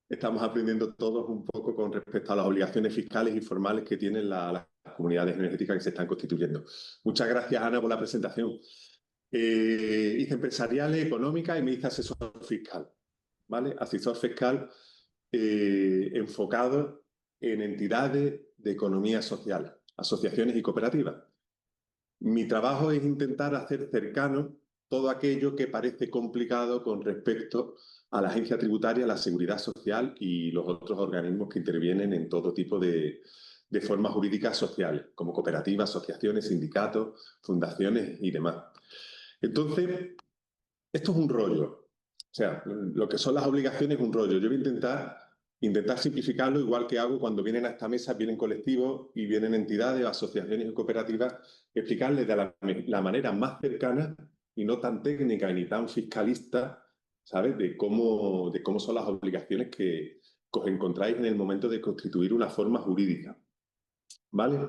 Estamos aprendiendo todos un poco con respecto a las obligaciones fiscales y formales que tienen las comunidades energéticas que se están constituyendo. Muchas gracias, Ana, por la presentación. Hice empresarial, económica y me hice asesor fiscal, ¿vale? Asesor fiscal enfocado en entidades de economía social, asociaciones y cooperativas. Mi trabajo es intentar hacer cercano todo aquello que parece complicado con respecto a la agencia tributaria, la seguridad social y los otros organismos que intervienen en todo tipo de formas jurídicas sociales, como cooperativas, asociaciones, sindicatos, fundaciones y demás. Entonces, esto es un rollo. O sea, lo que son las obligaciones es un rollo. Yo voy a intentar simplificarlo, igual que hago cuando vienen a esta mesa, vienen colectivos y vienen entidades, asociaciones y cooperativas, explicarles de la manera más cercana y no tan técnica ni tan fiscalista, ¿sabes? De cómo son las obligaciones que os encontráis en el momento de constituir una forma jurídica. ¿Vale?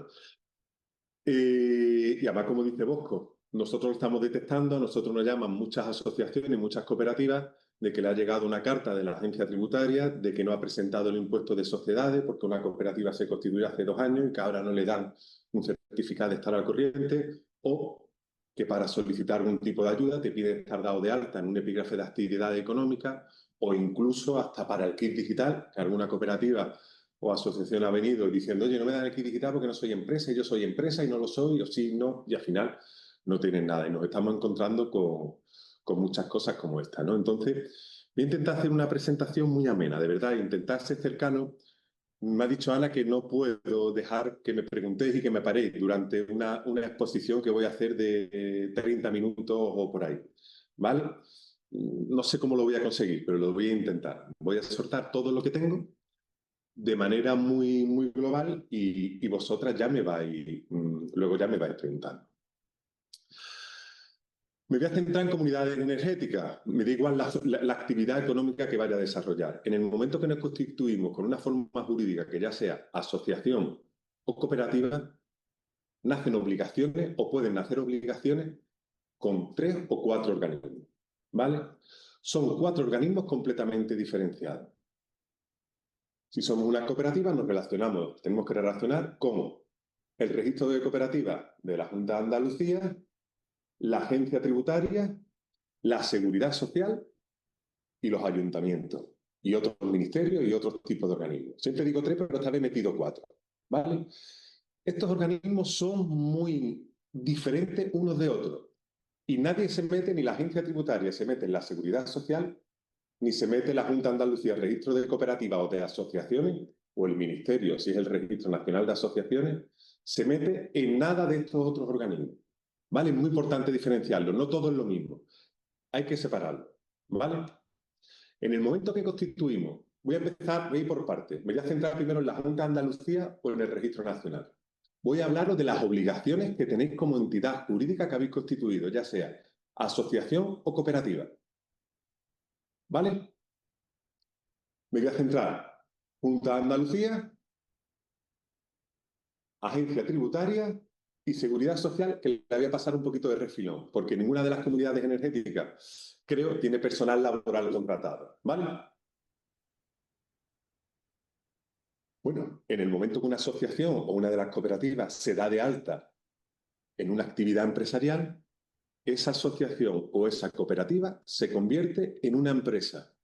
Y además, como dice Bosco, nosotros lo estamos detectando, a nosotros nos llaman muchas asociaciones, muchas cooperativas, de que le ha llegado una carta de la agencia tributaria, de que no ha presentado el impuesto de sociedades, porque una cooperativa se constituyó hace 2 años y que ahora no le dan un certificado de estar al corriente, o que para solicitar algún tipo de ayuda te piden estar dado de alta en un epígrafe de actividad económica, o incluso hasta para el kit digital, que alguna cooperativa o asociación ha venido diciendo, oye, no me dan el kit digital porque no soy empresa, y yo soy empresa y no lo soy, o sí, no, y al final no tienen nada. Y nos estamos encontrando con muchas cosas como esta, ¿no? Entonces, voy a intentar hacer una presentación muy amena, de verdad, intentar ser cercano. Me ha dicho Ana que no puedo dejar que me preguntéis y que me paréis durante una exposición que voy a hacer de 30 minutos o por ahí, ¿vale? No sé cómo lo voy a conseguir, pero lo voy a intentar. Voy a soltar todo lo que tengo de manera muy, muy global y vosotras ya me vais, luego ya me vais preguntando. Me voy a centrar en comunidades energéticas. Me da igual la actividad económica que vaya a desarrollar. En el momento que nos constituimos con una forma jurídica que ya sea asociación o cooperativa, nacen obligaciones o pueden nacer obligaciones con 3 o 4 organismos. ¿Vale? Son 4 organismos completamente diferenciados. Si somos una cooperativa, nos relacionamos, tenemos que relacionar como el registro de cooperativas de la Junta de Andalucía, la agencia tributaria, la seguridad social y los ayuntamientos y otros ministerios y otros tipos de organismos. Siempre digo 3, pero esta vez he metido 4. ¿Vale? Estos organismos son muy diferentes unos de otros y nadie se mete, ni la agencia tributaria se mete en la seguridad social, ni se mete la Junta de Andalucía, el registro de cooperativas o de asociaciones, o el Ministerio, si es el Registro Nacional de Asociaciones, se mete en nada de estos otros organismos. ¿Vale? Es muy importante diferenciarlo, no todo es lo mismo. Hay que separarlo. ¿Vale? En el momento que constituimos, voy a ir por partes. Me voy a centrar primero en la Junta de Andalucía o en el Registro Nacional. Voy a hablaros de las obligaciones que tenéis como entidad jurídica que habéis constituido, ya sea asociación o cooperativa. ¿Vale? Me voy a centrar Junta de Andalucía, Agencia Tributaria y Seguridad Social, que le voy a pasar un poquito de refilón, porque ninguna de las comunidades energéticas, creo, tiene personal laboral contratado. ¿Vale? Bueno, en el momento que una asociación o una de las cooperativas se da de alta en una actividad empresarial, esa asociación o esa cooperativa se convierte en una empresa.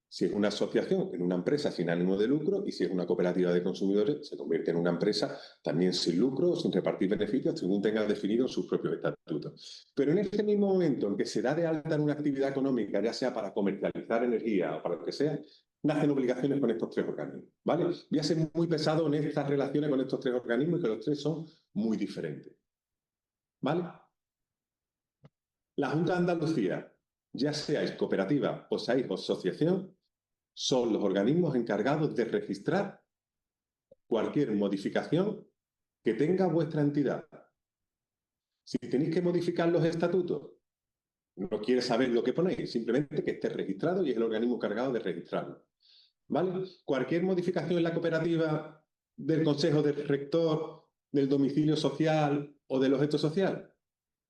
Si es una asociación, en una empresa sin ánimo de lucro, y si es una cooperativa de consumidores, se convierte en una empresa también sin lucro, sin repartir beneficios, según tenga definido en sus propios estatutos. Pero en este mismo momento en que se da de alta en una actividad económica, ya sea para comercializar energía o para lo que sea, nacen obligaciones con estos 3 organismos. ¿Vale? Voy a ser muy pesado en estas relaciones con estos 3 organismos y que los 3 son muy diferentes. ¿Vale? La Junta de Andalucía, ya seáis cooperativa o seáis asociación, son los organismos encargados de registrar cualquier modificación que tenga vuestra entidad. Si tenéis que modificar los estatutos, no quiere saber lo que ponéis, simplemente que esté registrado y es el organismo encargado de registrarlo. ¿Vale? Cualquier modificación en la cooperativa del consejo del rector, del domicilio social o del objeto social,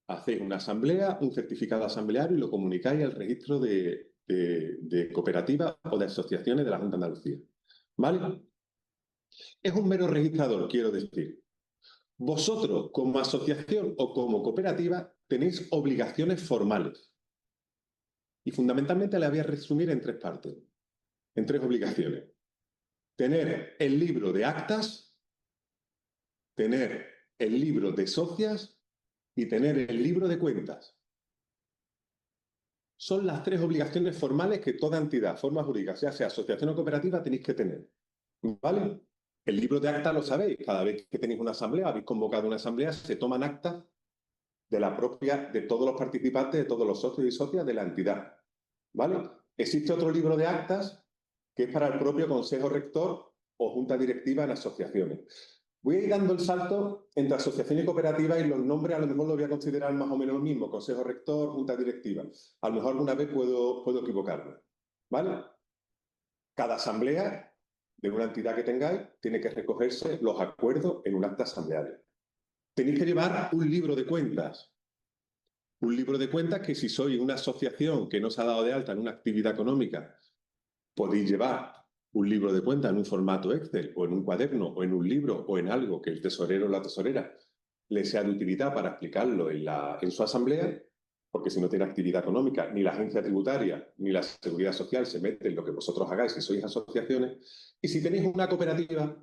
hacéis una asamblea, un certificado asambleario y lo comunicáis al registro de de cooperativas o de asociaciones de la Junta de Andalucía. ¿Vale? Es un mero registrador, quiero decir. Vosotros, como asociación o como cooperativa, tenéis obligaciones formales. Y fundamentalmente las voy a resumir en tres partes, en tres obligaciones. Tener el libro de actas, tener el libro de socias y tener el libro de cuentas. Son las tres obligaciones formales que toda entidad, forma jurídica, sea asociación o cooperativa, tenéis que tener. ¿Vale? El libro de actas lo sabéis. Cada vez que tenéis una asamblea, habéis convocado una asamblea, se toman actas de todos los participantes, de todos los socios y socias de la entidad. ¿Vale? Existe otro libro de actas que es para el propio consejo rector o junta directiva en asociaciones. Voy a ir dando el salto entre asociación y cooperativa y los nombres a lo mejor los voy a considerar más o menos lo mismo, consejo rector, junta directiva. A lo mejor alguna vez puedo equivocarme. ¿Vale? Cada asamblea de una entidad que tengáis tiene que recogerse los acuerdos en un acta asamblearia. Tenéis que llevar un libro de cuentas. Un libro de cuentas que si sois una asociación que no se ha dado de alta en una actividad económica, podéis llevar un libro de cuentas en un formato Excel o en un cuaderno o en un libro o en algo que el tesorero o la tesorera le sea de utilidad para explicarlo en su asamblea, porque si no tiene actividad económica, ni la agencia tributaria ni la seguridad social se mete en lo que vosotros hagáis si sois asociaciones. Y si tenéis una cooperativa,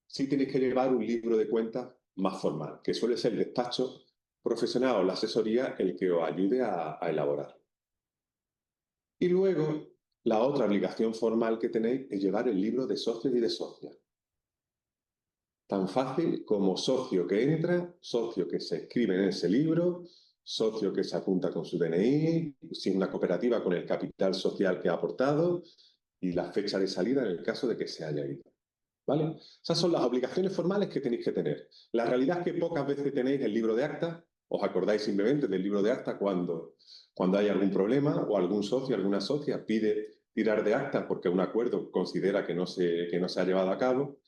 sí tenéis que llevar un libro de cuentas más formal, que suele ser el despacho profesional o la asesoría el que os ayude a elaborar. Y luego, la otra obligación formal que tenéis es llevar el libro de socios y de socias. Tan fácil como socio que entra, socio que se escribe en ese libro, socio que se apunta con su DNI, si es una cooperativa con el capital social que ha aportado y la fecha de salida en el caso de que se haya ido. ¿Vale? Esas son las obligaciones formales que tenéis que tener. La realidad es que pocas veces tenéis el libro de acta, os acordáis simplemente del libro de acta cuando hay algún problema o algún socio, alguna socia pide tirar de acta porque un acuerdo considera que no se ha llevado a cabo,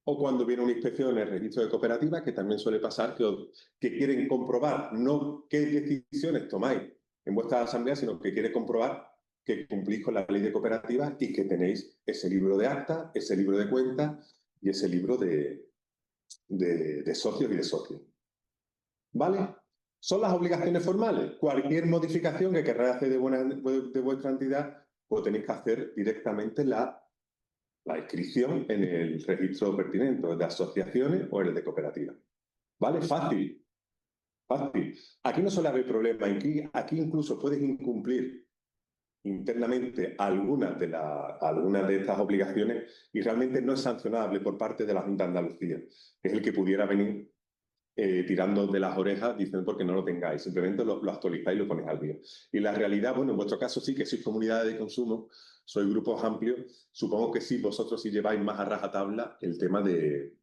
o cuando viene una inspección en el registro de cooperativas, que también suele pasar que quieren comprobar no qué decisiones tomáis en vuestra asamblea, sino que quieren comprobar que cumplís con la ley de cooperativas y que tenéis ese libro de acta, ese libro de cuentas y ese libro de socios y de socios. ¿Vale? Son las obligaciones formales. Cualquier modificación que queráis hacer de vuestra entidad, pues tenéis que hacer directamente la inscripción en el registro pertinente, de asociaciones o en el de cooperativas. ¿Vale? Fácil. Fácil. Aquí no suele haber problema. Aquí incluso puedes incumplir internamente algunas de estas obligaciones y realmente no es sancionable por parte de la Junta de Andalucía. Es el que pudiera venir tirando de las orejas diciendo porque no lo tengáis, simplemente lo actualizáis y lo ponéis al día. Y la realidad, bueno, en vuestro caso sí que sois comunidades de consumo, sois grupos amplios, supongo que sí, vosotros sí lleváis más a rajatabla el tema de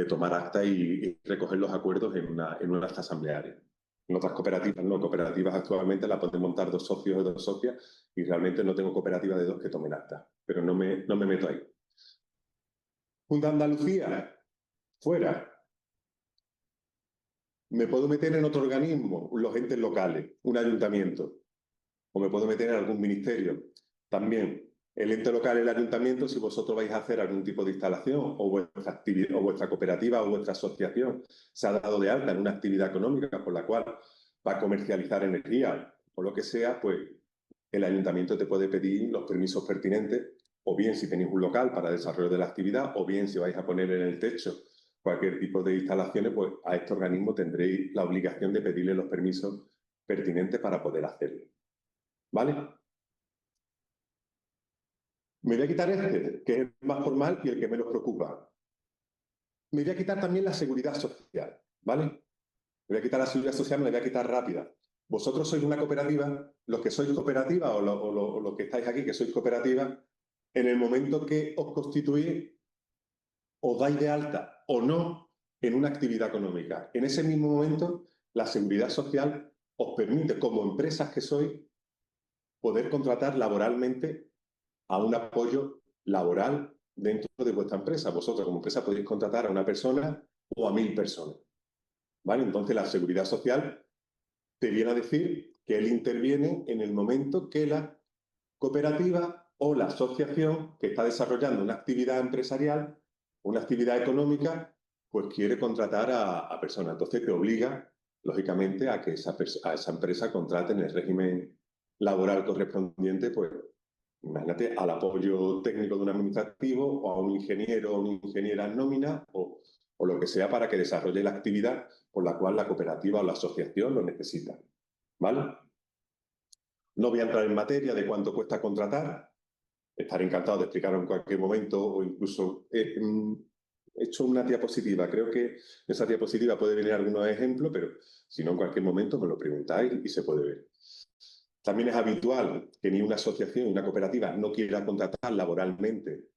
tomar acta y recoger los acuerdos en una acta asamblearia. En otras cooperativas, no, cooperativas actualmente las pueden montar dos socios o dos socias y realmente no tengo cooperativa de dos que tomen acta, pero no me meto ahí. Junta de Andalucía, fuera. Me puedo meter en otro organismo, los entes locales, un ayuntamiento, o me puedo meter en algún ministerio. También, el ente local, el ayuntamiento, si vosotros vais a hacer algún tipo de instalación o vuestra actividad, o vuestra cooperativa o vuestra asociación se ha dado de alta en una actividad económica por la cual va a comercializar energía o lo que sea, pues el ayuntamiento te puede pedir los permisos pertinentes, o bien si tenéis un local para desarrollo de la actividad, o bien si vais a poner en el techo cualquier tipo de instalaciones, pues a este organismo tendréis la obligación de pedirle los permisos pertinentes para poder hacerlo. ¿Vale? Me voy a quitar este, que es más formal y el que menos preocupa. Me voy a quitar también la seguridad social, ¿vale? Me voy a quitar la seguridad social, me la voy a quitar rápida. Vosotros sois una cooperativa, los que sois cooperativa o los que estáis aquí que sois cooperativa, en el momento que os constituís, os dais de alta o no en una actividad económica. En ese mismo momento, la seguridad social os permite, como empresas que sois, poder contratar laboralmente a un apoyo laboral dentro de vuestra empresa. Vosotros como empresa podéis contratar a una persona o a 1000 personas. ¿Vale? Entonces la seguridad social te viene a decir que él interviene en el momento que la cooperativa o la asociación que está desarrollando una actividad empresarial, una actividad económica, pues quiere contratar a personas. Entonces te obliga, lógicamente, a que a esa empresa contrate en el régimen laboral correspondiente, pues imagínate, al apoyo técnico de un administrativo o a un ingeniero o una ingeniera en nómina o lo que sea para que desarrolle la actividad por la cual la cooperativa o la asociación lo necesita. ¿Vale? No voy a entrar en materia de cuánto cuesta contratar. Estaré encantado de explicarlo en cualquier momento o incluso he hecho una diapositiva. Creo que en esa diapositiva puede venir algunos ejemplos, pero si no, en cualquier momento me lo preguntáis y se puede ver. También es habitual que ni una asociación ni una cooperativa no quiera contratar laboralmente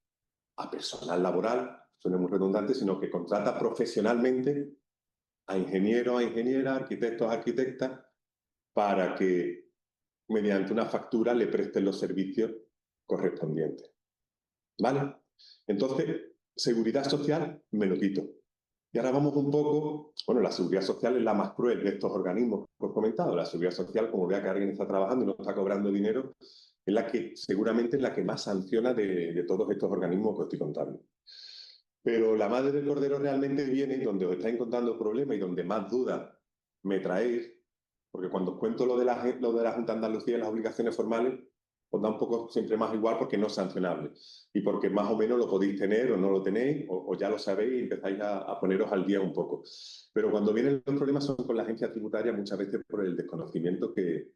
a personal laboral, suena muy redundante, sino que contrata profesionalmente a ingenieros, a ingenieras, arquitectos, a arquitectas, para que mediante una factura le presten los servicios correspondientes. ¿Vale? Entonces, seguridad social me lo quito. Y ahora vamos un poco, bueno, la seguridad social es la más cruel de estos organismos que os he comentado. La seguridad social, como vea que alguien está trabajando y no está cobrando dinero, es la que seguramente es la que más sanciona de todos estos organismos que os estoy contando. Pero la madre del cordero realmente viene donde os estáis encontrando problemas y donde más dudas me traéis, porque cuando os cuento lo de la Junta de Andalucía y las obligaciones formales, os da un poco siempre más igual porque no es sancionable y porque más o menos lo podéis tener o no lo tenéis o ya lo sabéis y empezáis a poneros al día un poco. Pero cuando vienen los problemas son con la agencia tributaria muchas veces por el desconocimiento que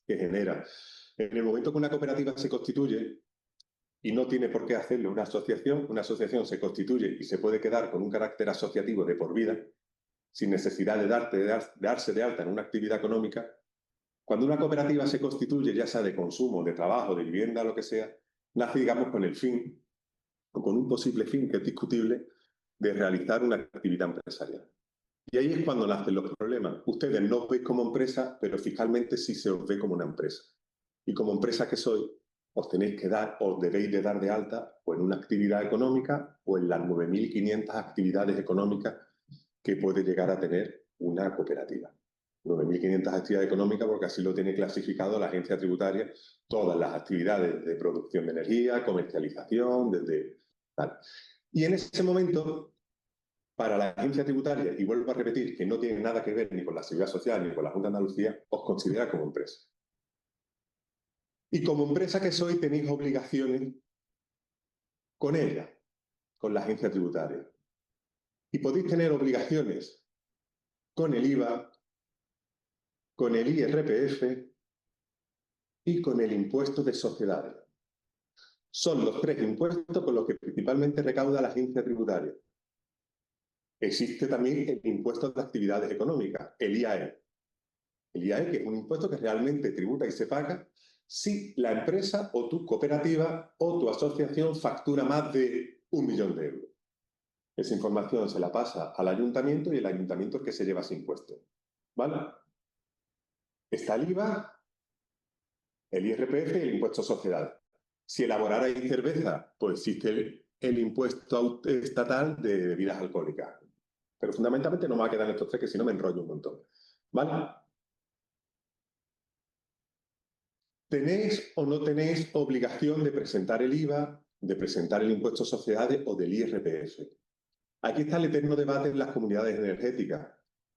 genera. En el momento que una cooperativa se constituye, y no tiene por qué hacerlo una asociación se constituye y se puede quedar con un carácter asociativo de por vida, sin necesidad de darse de alta en una actividad económica. Cuando una cooperativa se constituye, ya sea de consumo, de trabajo, de vivienda, lo que sea, nace, digamos, con el fin, o con un posible fin que es discutible, de realizar una actividad empresarial. Y ahí es cuando nacen los problemas. Ustedes no os veis como empresa, pero fiscalmente sí se os ve como una empresa. Y como empresa que sois, os tenéis que dar, os debéis de dar de alta o en una actividad económica o en las 9.500 actividades económicas que puede llegar a tener una cooperativa. 9.500 actividades económicas porque así lo tiene clasificado la agencia tributaria, todas las actividades de producción de energía, comercialización, desde tal. Y en ese momento, para la agencia tributaria, y vuelvo a repetir que no tiene nada que ver ni con la Seguridad Social ni con la Junta de Andalucía, os considera como empresa. Y como empresa que sois, tenéis obligaciones con ella, con la agencia tributaria. Y podéis tener obligaciones con el IVA, con el IRPF y con el impuesto de sociedades. Son los tres impuestos con los que principalmente recauda la agencia tributaria. Existe también el impuesto de actividades económicas, el IAE. El IAE, que es un impuesto que realmente tributa y se paga si la empresa o tu cooperativa o tu asociación factura más de 1 millón de euros. Esa información se la pasa al ayuntamiento y el ayuntamiento es el que se lleva ese impuesto. ¿Vale? Está el IVA, el IRPF y el impuesto a sociedades. Si elaborarais cerveza, pues existe el impuesto estatal de bebidas alcohólicas. Pero fundamentalmente no me va a quedar en estos tres, que si no me enrollo un montón. ¿Vale? ¿Tenéis o no tenéis obligación de presentar el IVA, de presentar el impuesto a sociedades o del IRPF? Aquí está el eterno debate en las comunidades energéticas.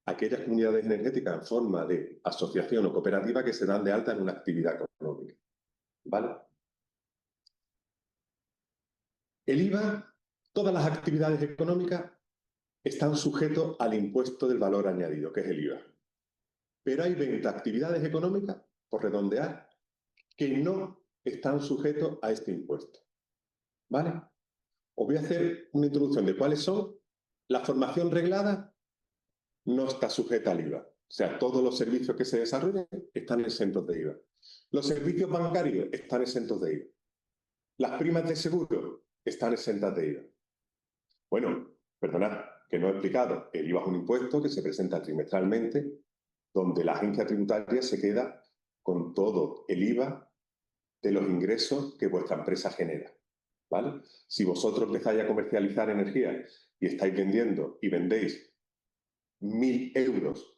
Aquellas comunidades energéticas en forma de asociación o cooperativa que se dan de alta en una actividad económica. ¿Vale? El IVA, todas las actividades económicas están sujetos al impuesto del valor añadido, que es el IVA. Pero hay 20 actividades económicas, por redondear, que no están sujetos a este impuesto. ¿Vale? Os voy a hacer una introducción de cuáles son. La formación reglada no está sujeta al IVA. O sea, todos los servicios que se desarrollen están exentos de IVA. Los servicios bancarios están exentos de IVA. Las primas de seguro están exentas de IVA. Bueno, perdonad, que no he explicado. El IVA es un impuesto que se presenta trimestralmente, donde la agencia tributaria se queda con todo el IVA de los ingresos que vuestra empresa genera. ¿Vale? Si vosotros empezáis a comercializar energía y estáis vendiendo y vendéis 1.000 euros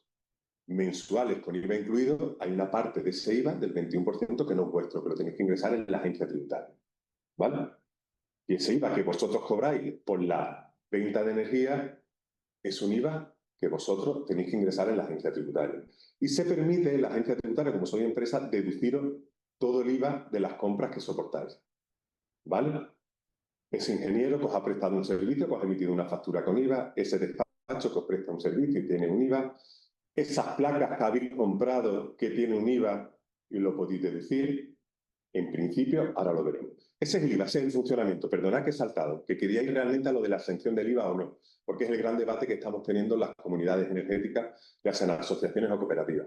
mensuales con IVA incluido, hay una parte de ese IVA del 21% que no es vuestro, que lo tenéis que ingresar en la agencia tributaria. ¿Vale? Y ese IVA que vosotros cobráis por la venta de energía es un IVA que vosotros tenéis que ingresar en la agencia tributaria. Y se permite en la agencia tributaria, como soy empresa, deduciros todo el IVA de las compras que soportáis. ¿Vale? Ese ingeniero que os ha prestado un servicio, que os ha emitido una factura con IVA, ese despacho que os presta un servicio y tiene un IVA, esas placas que habéis comprado que tiene un IVA y lo podéis deducir, en principio, ahora lo veremos. Ese es el IVA, ese es el funcionamiento. Perdonad que he saltado, que quería ir realmente a lo de la exención del IVA o no, porque es el gran debate que estamos teniendo en las comunidades energéticas, ya sean asociaciones o cooperativas.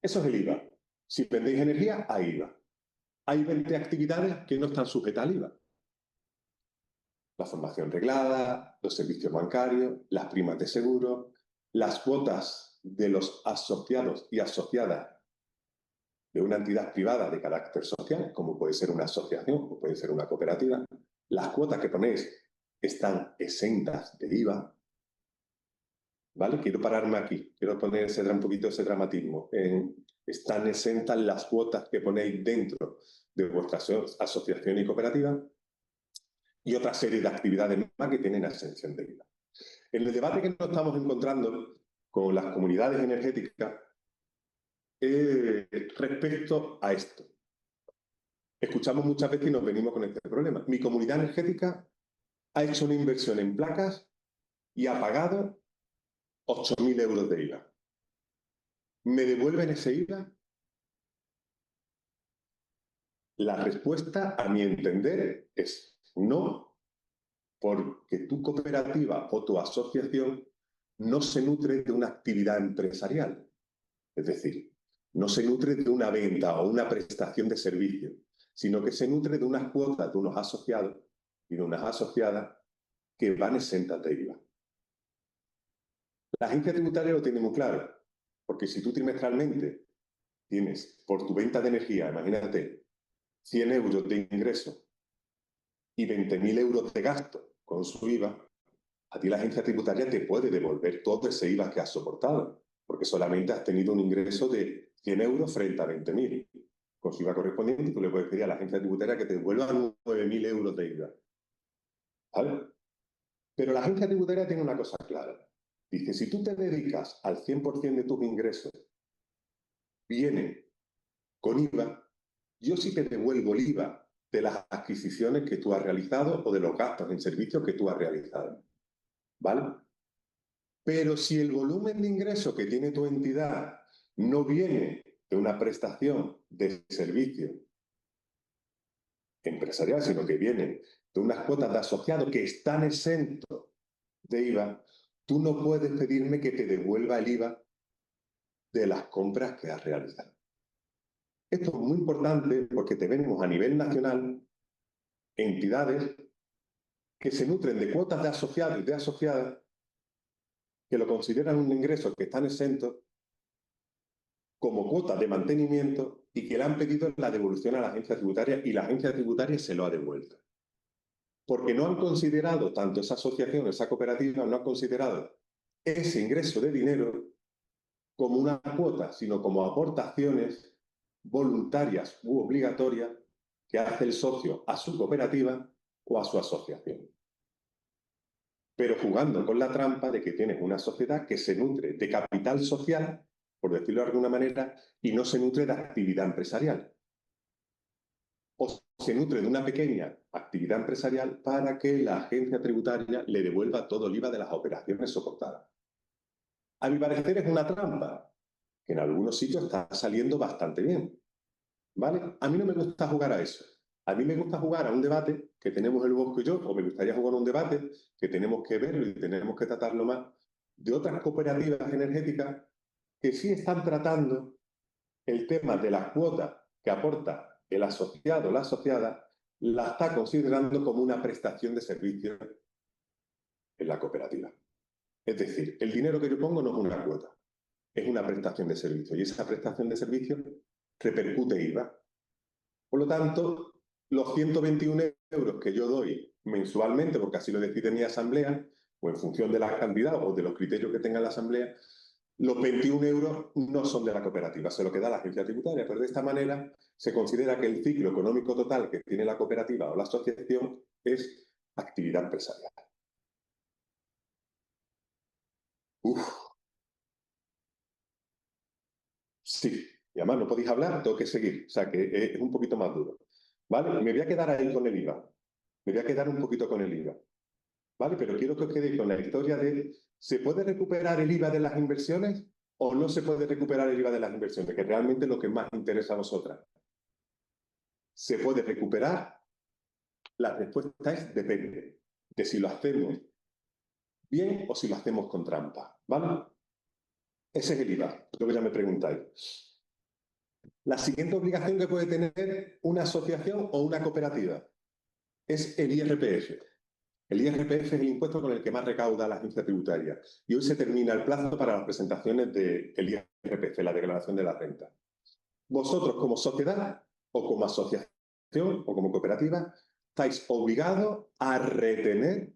Eso es el IVA. Si vendéis energía, hay IVA. Hay 20 actividades que no están sujetas al IVA. La formación reglada, los servicios bancarios, las primas de seguro, las cuotas de los asociados y asociadas de una entidad privada de carácter social, como puede ser una asociación, como puede ser una cooperativa. Las cuotas que ponéis están exentas de IVA. ¿Vale? Quiero pararme aquí, quiero poner un poquito ese dramatismo. Están exentas las cuotas que ponéis dentro de vuestra asociación y cooperativa y otra serie de actividades más que tienen exención de IVA. En el debate que nos estamos encontrando con las comunidades energéticas respecto a esto. Escuchamos muchas veces y nos venimos con este problema. Mi comunidad energética ha hecho una inversión en placas y ha pagado 8.000 euros de IVA. ¿Me devuelven ese IVA? La respuesta, a mi entender, es no, porque tu cooperativa o tu asociación no se nutre de una actividad empresarial. Es decir, no se nutre de una venta o una prestación de servicio, sino que se nutre de unas cuotas de unos asociados y de unas asociadas que van exentas de IVA. La agencia tributaria lo tiene muy claro, porque si tú trimestralmente tienes por tu venta de energía, imagínate, 100 euros de ingreso y 20.000 euros de gasto con su IVA, a ti la agencia tributaria te puede devolver todo ese IVA que has soportado, porque solamente has tenido un ingreso de 100 euros frente a 20.000. Con su IVA correspondiente, tú le puedes pedir a la agencia tributaria que te devuelva 9.000 euros de IVA. ¿Vale? Pero la agencia tributaria tiene una cosa clara. Dice, si tú te dedicas al 100% de tus ingresos, vienen con IVA, yo sí te devuelvo el IVA de las adquisiciones que tú has realizado o de los gastos en servicios que tú has realizado. ¿Vale? Pero si el volumen de ingresos que tiene tu entidad no viene de una prestación de servicio empresarial, sino que viene de unas cuotas de asociado que están exentos de IVA, tú no puedes pedirme que te devuelva el IVA de las compras que has realizado. Esto es muy importante porque tenemos a nivel nacional entidades que se nutren de cuotas de asociados y de asociadas que lo consideran un ingreso que están exentos como cuota de mantenimiento y que le han pedido la devolución a la agencia tributaria y la agencia tributaria se lo ha devuelto. Porque no han considerado, tanto esa asociación, esa cooperativa, no han considerado ese ingreso de dinero como una cuota, sino como aportaciones voluntarias u obligatorias que hace el socio a su cooperativa o a su asociación. Pero jugando con la trampa de que tienes una sociedad que se nutre de capital social, por decirlo de alguna manera, y no se nutre de actividad empresarial. O se nutre de una pequeña actividad empresarial para que la agencia tributaria le devuelva todo el IVA de las operaciones soportadas. A mi parecer es una trampa, que en algunos sitios está saliendo bastante bien. ¿Vale? A mí no me gusta jugar a eso. A mí me gusta jugar a un debate que tenemos el Bosco y yo, o me gustaría jugar a un debate que tenemos que verlo y tenemos que tratarlo más, de otras cooperativas energéticas que sí están tratando el tema de las cuotas que aporta el asociado o la asociada, la está considerando como una prestación de servicio en la cooperativa. Es decir, el dinero que yo pongo no es una cuota, es una prestación de servicio y esa prestación de servicio repercute IVA. Por lo tanto, los 121 euros que yo doy mensualmente, porque así lo decide mi asamblea, o en función de la cantidad o de los criterios que tenga la asamblea, los 21 euros no son de la cooperativa, se lo queda la agencia tributaria, pero de esta manera se considera que el ciclo económico total que tiene la cooperativa o la asociación es actividad empresarial. Uf, sí, y además no podéis hablar, tengo que seguir, o sea que es un poquito más duro. ¿Vale? Me voy a quedar ahí con el IVA, me voy a quedar un poquito con el IVA, ¿vale? Pero quiero que os quedéis con la historia de, ¿se puede recuperar el IVA de las inversiones o no se puede recuperar el IVA de las inversiones? Que realmente es lo que más interesa a vosotras. ¿Se puede recuperar? La respuesta es depende de si lo hacemos bien o si lo hacemos con trampa, ¿vale? Ese es el IVA, lo que ya me preguntáis. La siguiente obligación que puede tener una asociación o una cooperativa es el IRPF. El IRPF es el impuesto con el que más recauda la agencia tributaria y hoy se termina el plazo para las presentaciones del IRPF, la declaración de la renta. Vosotros como sociedad o como asociación o como cooperativa estáis obligados a retener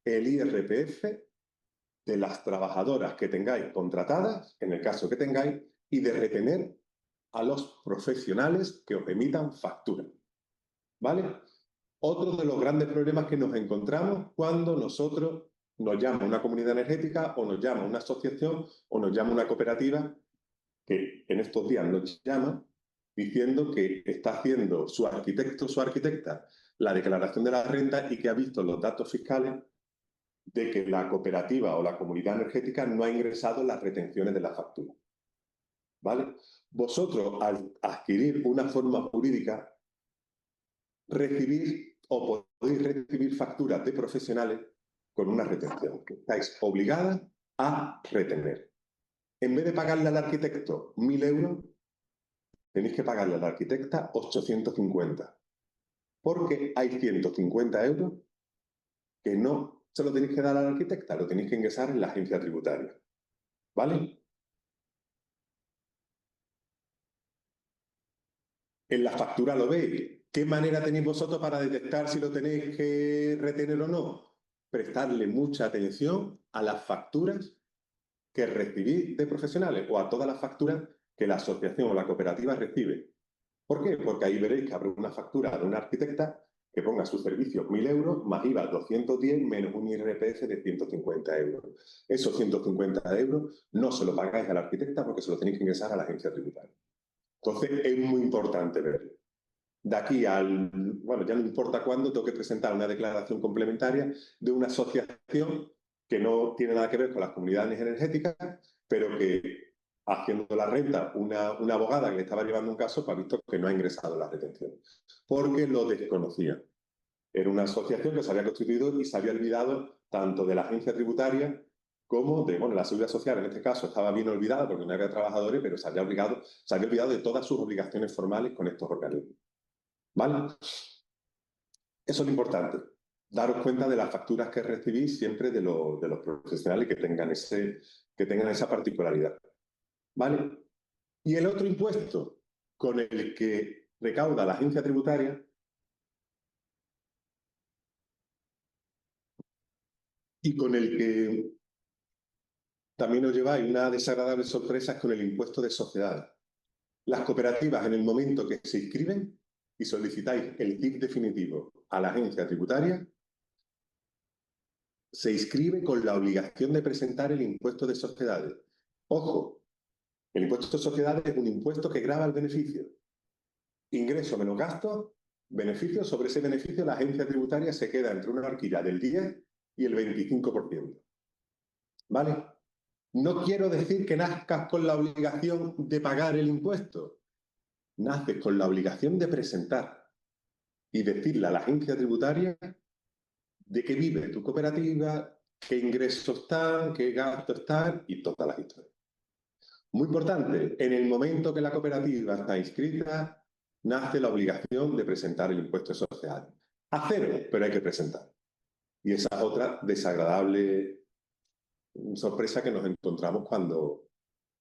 el IRPF de las trabajadoras que tengáis contratadas, en el caso que tengáis, y de retener a los profesionales que os emitan factura. ¿Vale? Otro de los grandes problemas que nos encontramos cuando nosotros nos llama una comunidad energética o nos llama una asociación o nos llama una cooperativa que en estos días nos llama diciendo que está haciendo su arquitecto o su arquitecta la declaración de la renta y que ha visto los datos fiscales de que la cooperativa o la comunidad energética no ha ingresado las retenciones de la factura. ¿Vale? Vosotros, al adquirir una forma jurídica, recibís o podéis recibir facturas de profesionales con una retención que estáis obligadas a retener. En vez de pagarle al arquitecto 1.000 euros, tenéis que pagarle a la arquitecta 850, porque hay 150 euros que no se lo tenéis que dar a la arquitecta, lo tenéis que ingresar en la agencia tributaria. ¿Vale? En la factura lo veis. ¿Qué manera tenéis vosotros para detectar si lo tenéis que retener o no? Prestarle mucha atención a las facturas que recibís de profesionales o a todas las facturas que la asociación o la cooperativa recibe. ¿Por qué? Porque ahí veréis que habrá una factura de una arquitecta que ponga sus servicios 1.000 euros más IVA 210 menos un IRPF de 150 euros. Esos 150 euros no se lo pagáis a la arquitecta porque se lo tenéis que ingresar a la agencia tributaria. Entonces es muy importante verlo. De aquí al, bueno, ya no importa cuándo, tengo que presentar una declaración complementaria de una asociación que no tiene nada que ver con las comunidades energéticas, pero que haciendo la renta, una abogada que le estaba llevando un caso, pues ha visto que no ha ingresado la retención, porque lo desconocía. Era una asociación que se había constituido y se había olvidado tanto de la agencia tributaria como de, bueno, la seguridad social, en este caso estaba bien olvidada porque no había trabajadores, pero se había olvidado de todas sus obligaciones formales con estos organismos. ¿Vale? Eso es lo importante. Daros cuenta de las facturas que recibís siempre de los profesionales que tengan esa particularidad. ¿Vale? Y el otro impuesto con el que recauda la agencia tributaria y con el que también os lleváis una desagradable sorpresa es con el impuesto de sociedades. Las cooperativas, en el momento que se inscriben y solicitáis el CIF definitivo a la agencia tributaria, se inscribe con la obligación de presentar el impuesto de sociedades. Ojo, el impuesto de sociedades es un impuesto que grava el beneficio. Ingreso menos gasto, beneficio. Sobre ese beneficio la agencia tributaria se queda entre una horquilla del 10 y el 25%. ¿Vale? No quiero decir que nazcas con la obligación de pagar el impuesto. Naces con la obligación de presentar y decirle a la agencia tributaria de qué vive tu cooperativa, qué ingresos están, qué gastos están y todas las historias. Muy importante, en el momento que la cooperativa está inscrita, nace la obligación de presentar el impuesto de sociedades. A cero, pero hay que presentar. Y esa es otra desagradable sorpresa que nos encontramos cuando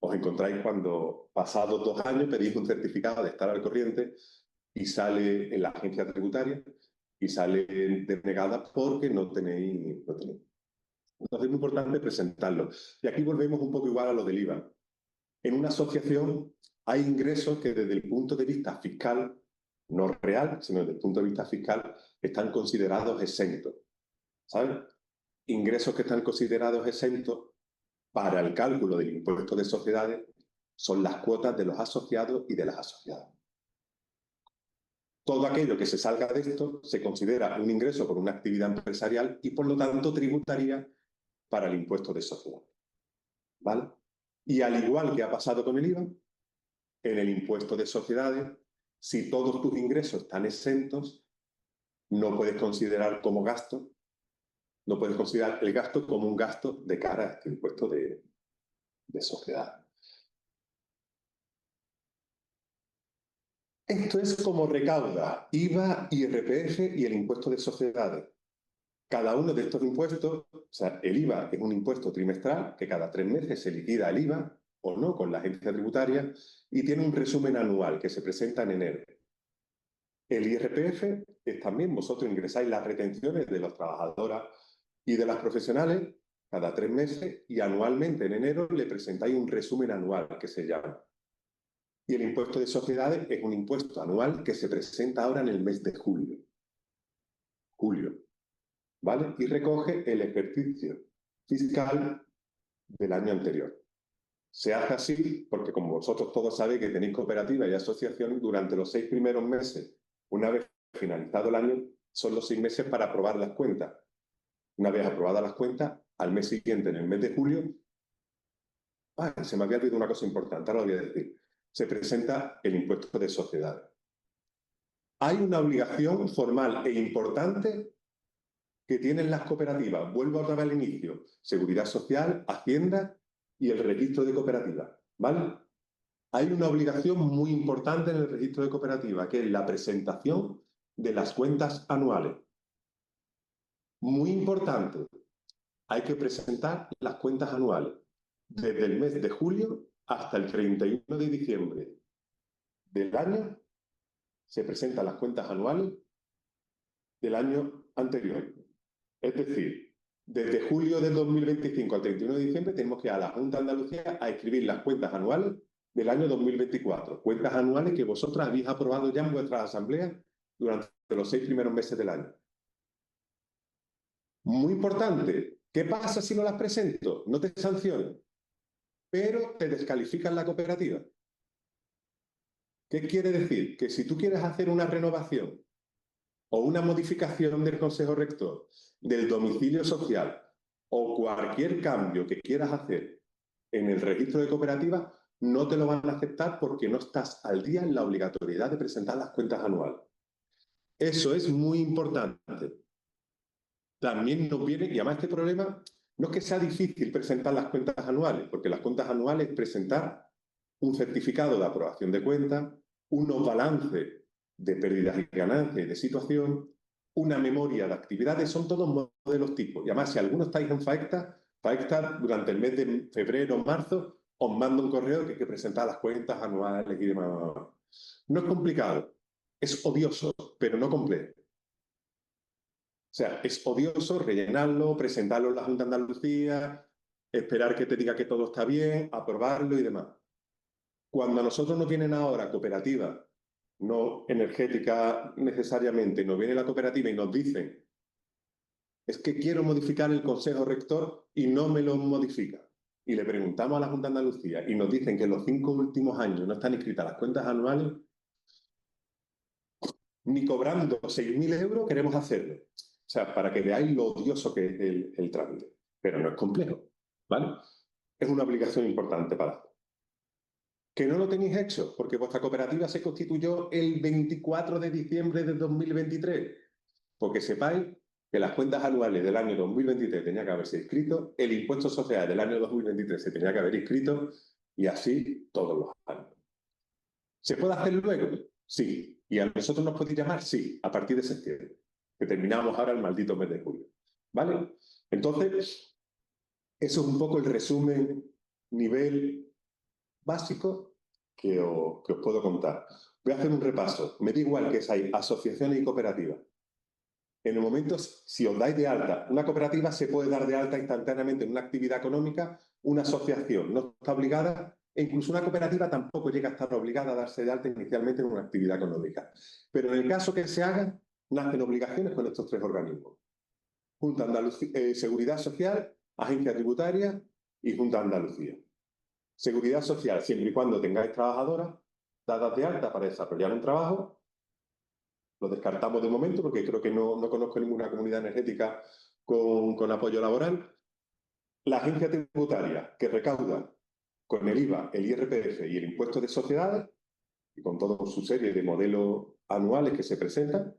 os encontráis cuando, pasados 2 años, pedís un certificado de estar al corriente y sale en la agencia tributaria y sale denegada porque no tenéis. Entonces es muy importante presentarlo. Y aquí volvemos un poco igual a lo del IVA. En una asociación hay ingresos que desde el punto de vista fiscal, no real, sino desde el punto de vista fiscal, están considerados exentos. ¿Sabes? Ingresos que están considerados exentos para el cálculo del impuesto de sociedades son las cuotas de los asociados y de las asociadas. Todo aquello que se salga de esto se considera un ingreso por una actividad empresarial y por lo tanto tributaría para el impuesto de sociedades. ¿Vale? Y al igual que ha pasado con el IVA, en el impuesto de sociedades, si todos tus ingresos están exentos, no puedes considerar como gasto, no puedes considerar el gasto como un gasto de cara a este impuesto de sociedades. Esto es como recauda IVA, IRPF y el impuesto de sociedades. Cada uno de estos impuestos, o sea, el IVA es un impuesto trimestral que cada 3 meses se liquida el IVA o no con la agencia tributaria y tiene un resumen anual que se presenta en enero. El IRPF es también, vosotros ingresáis las retenciones de las trabajadoras y de las profesionales cada 3 meses y anualmente en enero le presentáis un resumen anual que se llama. Y el impuesto de sociedades es un impuesto anual que se presenta ahora en el mes de julio. ¿Vale? Y recoge el ejercicio fiscal del año anterior. Se hace así porque, como vosotros todos sabéis que tenéis cooperativas y asociaciones, durante los 6 primeros meses, una vez finalizado el año, son los 6 meses para aprobar las cuentas. Una vez aprobadas las cuentas, al mes siguiente, en el mes de julio, se me había olvidado una cosa importante, ahora lo voy a decir. Se presenta el impuesto de sociedades. Hay una obligación formal e importante que tienen las cooperativas. Vuelvo otra vez al inicio. Seguridad Social, Hacienda y el registro de cooperativas. ¿Vale? Hay una obligación muy importante en el registro de cooperativas, que es la presentación de las cuentas anuales. Muy importante. Hay que presentar las cuentas anuales desde el mes de julio hasta el 31 de diciembre del año. Se presentan las cuentas anuales del año anterior. Es decir, desde julio del 2025 al 31 de diciembre tenemos que ir a la Junta de Andalucía a escribir las cuentas anuales del año 2024. Cuentas anuales que vosotras habéis aprobado ya en vuestras asambleas durante los 6 primeros meses del año. Muy importante. ¿Qué pasa si no las presento? No te sancionan, pero te descalifican la cooperativa. ¿Qué quiere decir? Que si tú quieres hacer una renovación o una modificación del Consejo Rector, del domicilio social o cualquier cambio que quieras hacer en el registro de cooperativas, no te lo van a aceptar porque no estás al día en la obligatoriedad de presentar las cuentas anuales. Eso es muy importante. También nos viene, y además este problema no es que sea difícil presentar las cuentas anuales, porque las cuentas anuales es presentar un certificado de aprobación de cuentas, unos balances de pérdidas y ganancias y de situación, una memoria de actividades, son todos modelos tipos. Y además, si alguno estáis en FAECTA durante el mes de febrero o marzo, os mando un correo que hay que presentar las cuentas anuales y demás. No es complicado, es odioso, pero no complejo. O sea, es odioso rellenarlo, presentarlo en la Junta de Andalucía, esperar que te diga que todo está bien, aprobarlo y demás. Cuando a nosotros nos vienen ahora cooperativas, no energéticas necesariamente, nos viene la cooperativa y nos dicen, es que quiero modificar el Consejo Rector y no me lo modifica. Y le preguntamos a la Junta de Andalucía y nos dicen que en los 5 últimos años no están inscritas las cuentas anuales, ni cobrando 6.000 euros queremos hacerlo. O sea, para que veáis lo odioso que es el trámite. Pero no es complejo, ¿vale? Es una obligación importante para que no lo tenéis hecho, porque vuestra cooperativa se constituyó el 24 de diciembre de 2023. Porque sepáis que las cuentas anuales del año 2023 tenía que haberse inscrito, el impuesto social del año 2023 se tenía que haber inscrito y así todos los años. ¿Se puede hacer luego? Sí. ¿Y a nosotros nos podéis llamar? Sí, a partir de septiembre, que terminamos ahora el maldito mes de julio. ¿Vale? Entonces, eso es un poco el resumen nivel básico que os puedo contar. Voy a hacer un repaso. Me da igual que seáis asociaciones y cooperativas. En el momento, si os dais de alta, una cooperativa se puede dar de alta instantáneamente en una actividad económica, una asociación no está obligada, e incluso una cooperativa tampoco llega a estar obligada a darse de alta inicialmente en una actividad económica. Pero en el caso que se haga, nacen obligaciones con estos tres organismos. Junta Andalucía, Seguridad Social, Agencia Tributaria y Junta de Andalucía. Seguridad Social, siempre y cuando tengáis trabajadoras dadas de alta para desarrollar un trabajo. Lo descartamos de momento porque creo que no conozco ninguna comunidad energética con apoyo laboral. La agencia tributaria que recauda con el IVA, el IRPF y el impuesto de sociedades, y con toda su serie de modelos anuales que se presentan.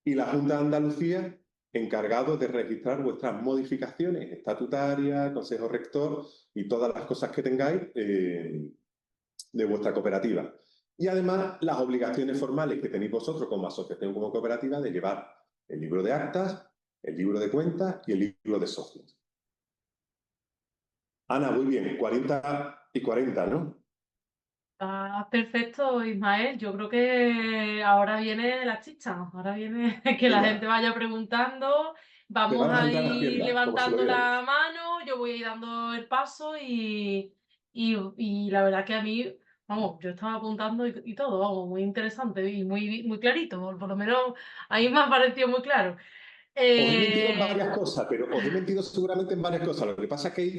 Y la Junta de Andalucía, encargado de registrar vuestras modificaciones estatutarias, consejo rector y todas las cosas que tengáis de vuestra cooperativa. Y además las obligaciones formales que tenéis vosotros como asociación, como cooperativa, de llevar el libro de actas, el libro de cuentas y el libro de socios. Ana, muy bien, 40 y 40, ¿no? Ah, perfecto, Ismael. Yo creo que ahora viene la chicha. Ahora viene que la gente Venga, vaya preguntando. te Vamos van a a entrar las ir piernas, como si lo levantando vierais. la mano, yo voy a ir dando el paso y la verdad que a mí, vamos, yo estaba apuntando y todo, vamos, muy interesante y muy clarito. Por lo menos a mí me ha parecido muy claro. Os he mentido en Eh, varias cosas, pero os he mentido seguramente en varias cosas. Lo que pasa es que he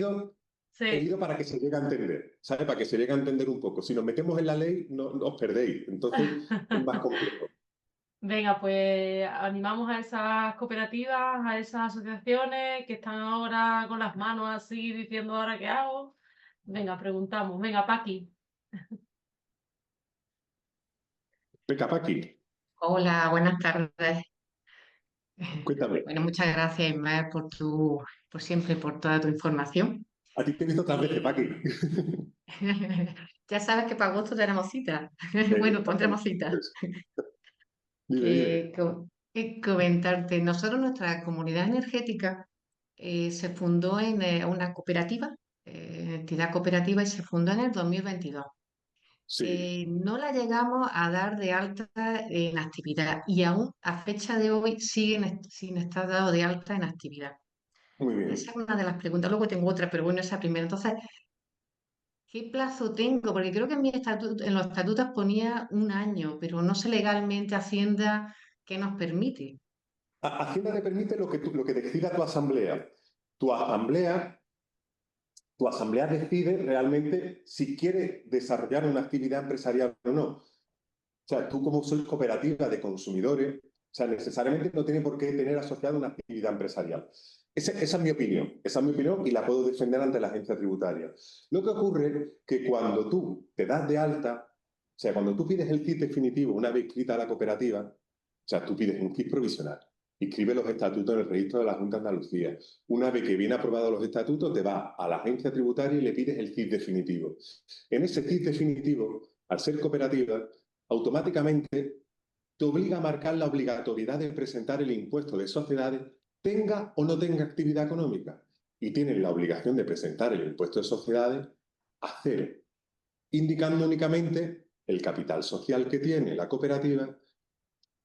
sí. ido para que se llegue a entender, ¿sabes? Para que se llegue a entender un poco. Si nos metemos en la ley, no os perdéis. Entonces es más complejo. Venga, pues animamos a esas cooperativas, a esas asociaciones que están ahora con las manos así diciendo ahora qué hago. Venga, preguntamos. Venga, Paqui. Venga, Paqui, Hola, buenas tardes. cuéntame. Bueno, muchas gracias, Ismael, por siempre, por toda tu información. A ti te he visto otras veces, Paqui. Y ya sabes que para agosto tenemos cita. Bueno, pondremos Exactamente. cita. Dime, dime. Comentarte, nosotros, nuestra comunidad energética, se fundó en una cooperativa, entidad cooperativa, y se fundó en el 2022. Sí, No la llegamos a dar de alta en actividad y aún a fecha de hoy siguen sin estar dado de alta en actividad. muy Esa bien. es una de las preguntas. Luego tengo otra, pero bueno, esa primera. Entonces, ¿qué plazo tengo? Porque creo que en los estatutos ponía un año, pero no sé legalmente Hacienda qué nos permite. Hacienda te permite lo que decida tu asamblea. Tu asamblea, tu asamblea decide realmente si quiere desarrollar una actividad empresarial o no. O sea, tú como sois cooperativa de consumidores, o sea, necesariamente no tiene por qué tener asociada una actividad empresarial. Esa es mi opinión, esa es mi opinión y la puedo defender ante la agencia tributaria. Lo que ocurre es que cuando tú te das de alta, o sea, cuando tú pides el CIF definitivo una vez inscrita a la cooperativa, o sea, tú pides un CIF provisional, inscribes los estatutos en el registro de la Junta de Andalucía. Una vez que vienen aprobados los estatutos, te vas a la agencia tributaria y le pides el CIF definitivo. En ese CIF definitivo, al ser cooperativa, automáticamente te obliga a marcar la obligatoriedad de presentar el impuesto de sociedades, tenga o no tenga actividad económica. Y tienen la obligación de presentar el impuesto de sociedades a cero, indicando únicamente el capital social que tiene la cooperativa,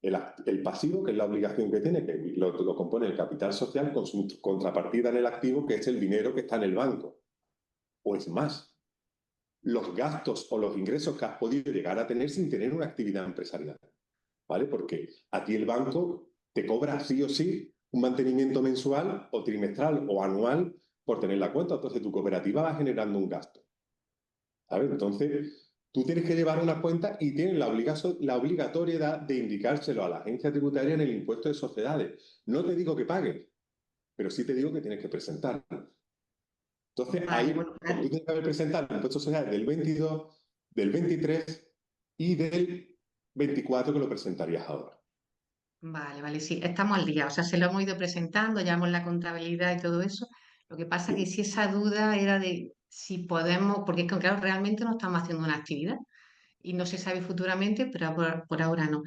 el pasivo, que es la obligación que tiene, que lo compone el capital social, con su contrapartida en el activo, que es el dinero que está en el banco. O es más, los gastos o los ingresos que has podido llegar a tener sin tener una actividad empresarial. ¿Vale? Porque a ti el banco te cobra sí o sí un mantenimiento mensual o trimestral o anual por tener la cuenta. Entonces tu cooperativa va generando un gasto. ¿Sabes? Entonces tú tienes que llevar una cuenta y tienes la obligatoriedad de indicárselo a la agencia tributaria en el impuesto de sociedades. No te digo que pagues, pero sí te digo que tienes que presentarlo. Entonces Vale, ahí bueno, pues, tú tienes que haber presentado el impuesto de sociedades del 22, del 23 y del 24 que lo presentarías ahora. vale, sí, estamos al día. O sea, se lo hemos ido presentando, llevamos la contabilidad y todo eso. Lo que pasa que Sí. si esa duda era de si podemos, porque es que, claro, realmente no estamos haciendo una actividad y no se sabe futuramente, pero por ahora no.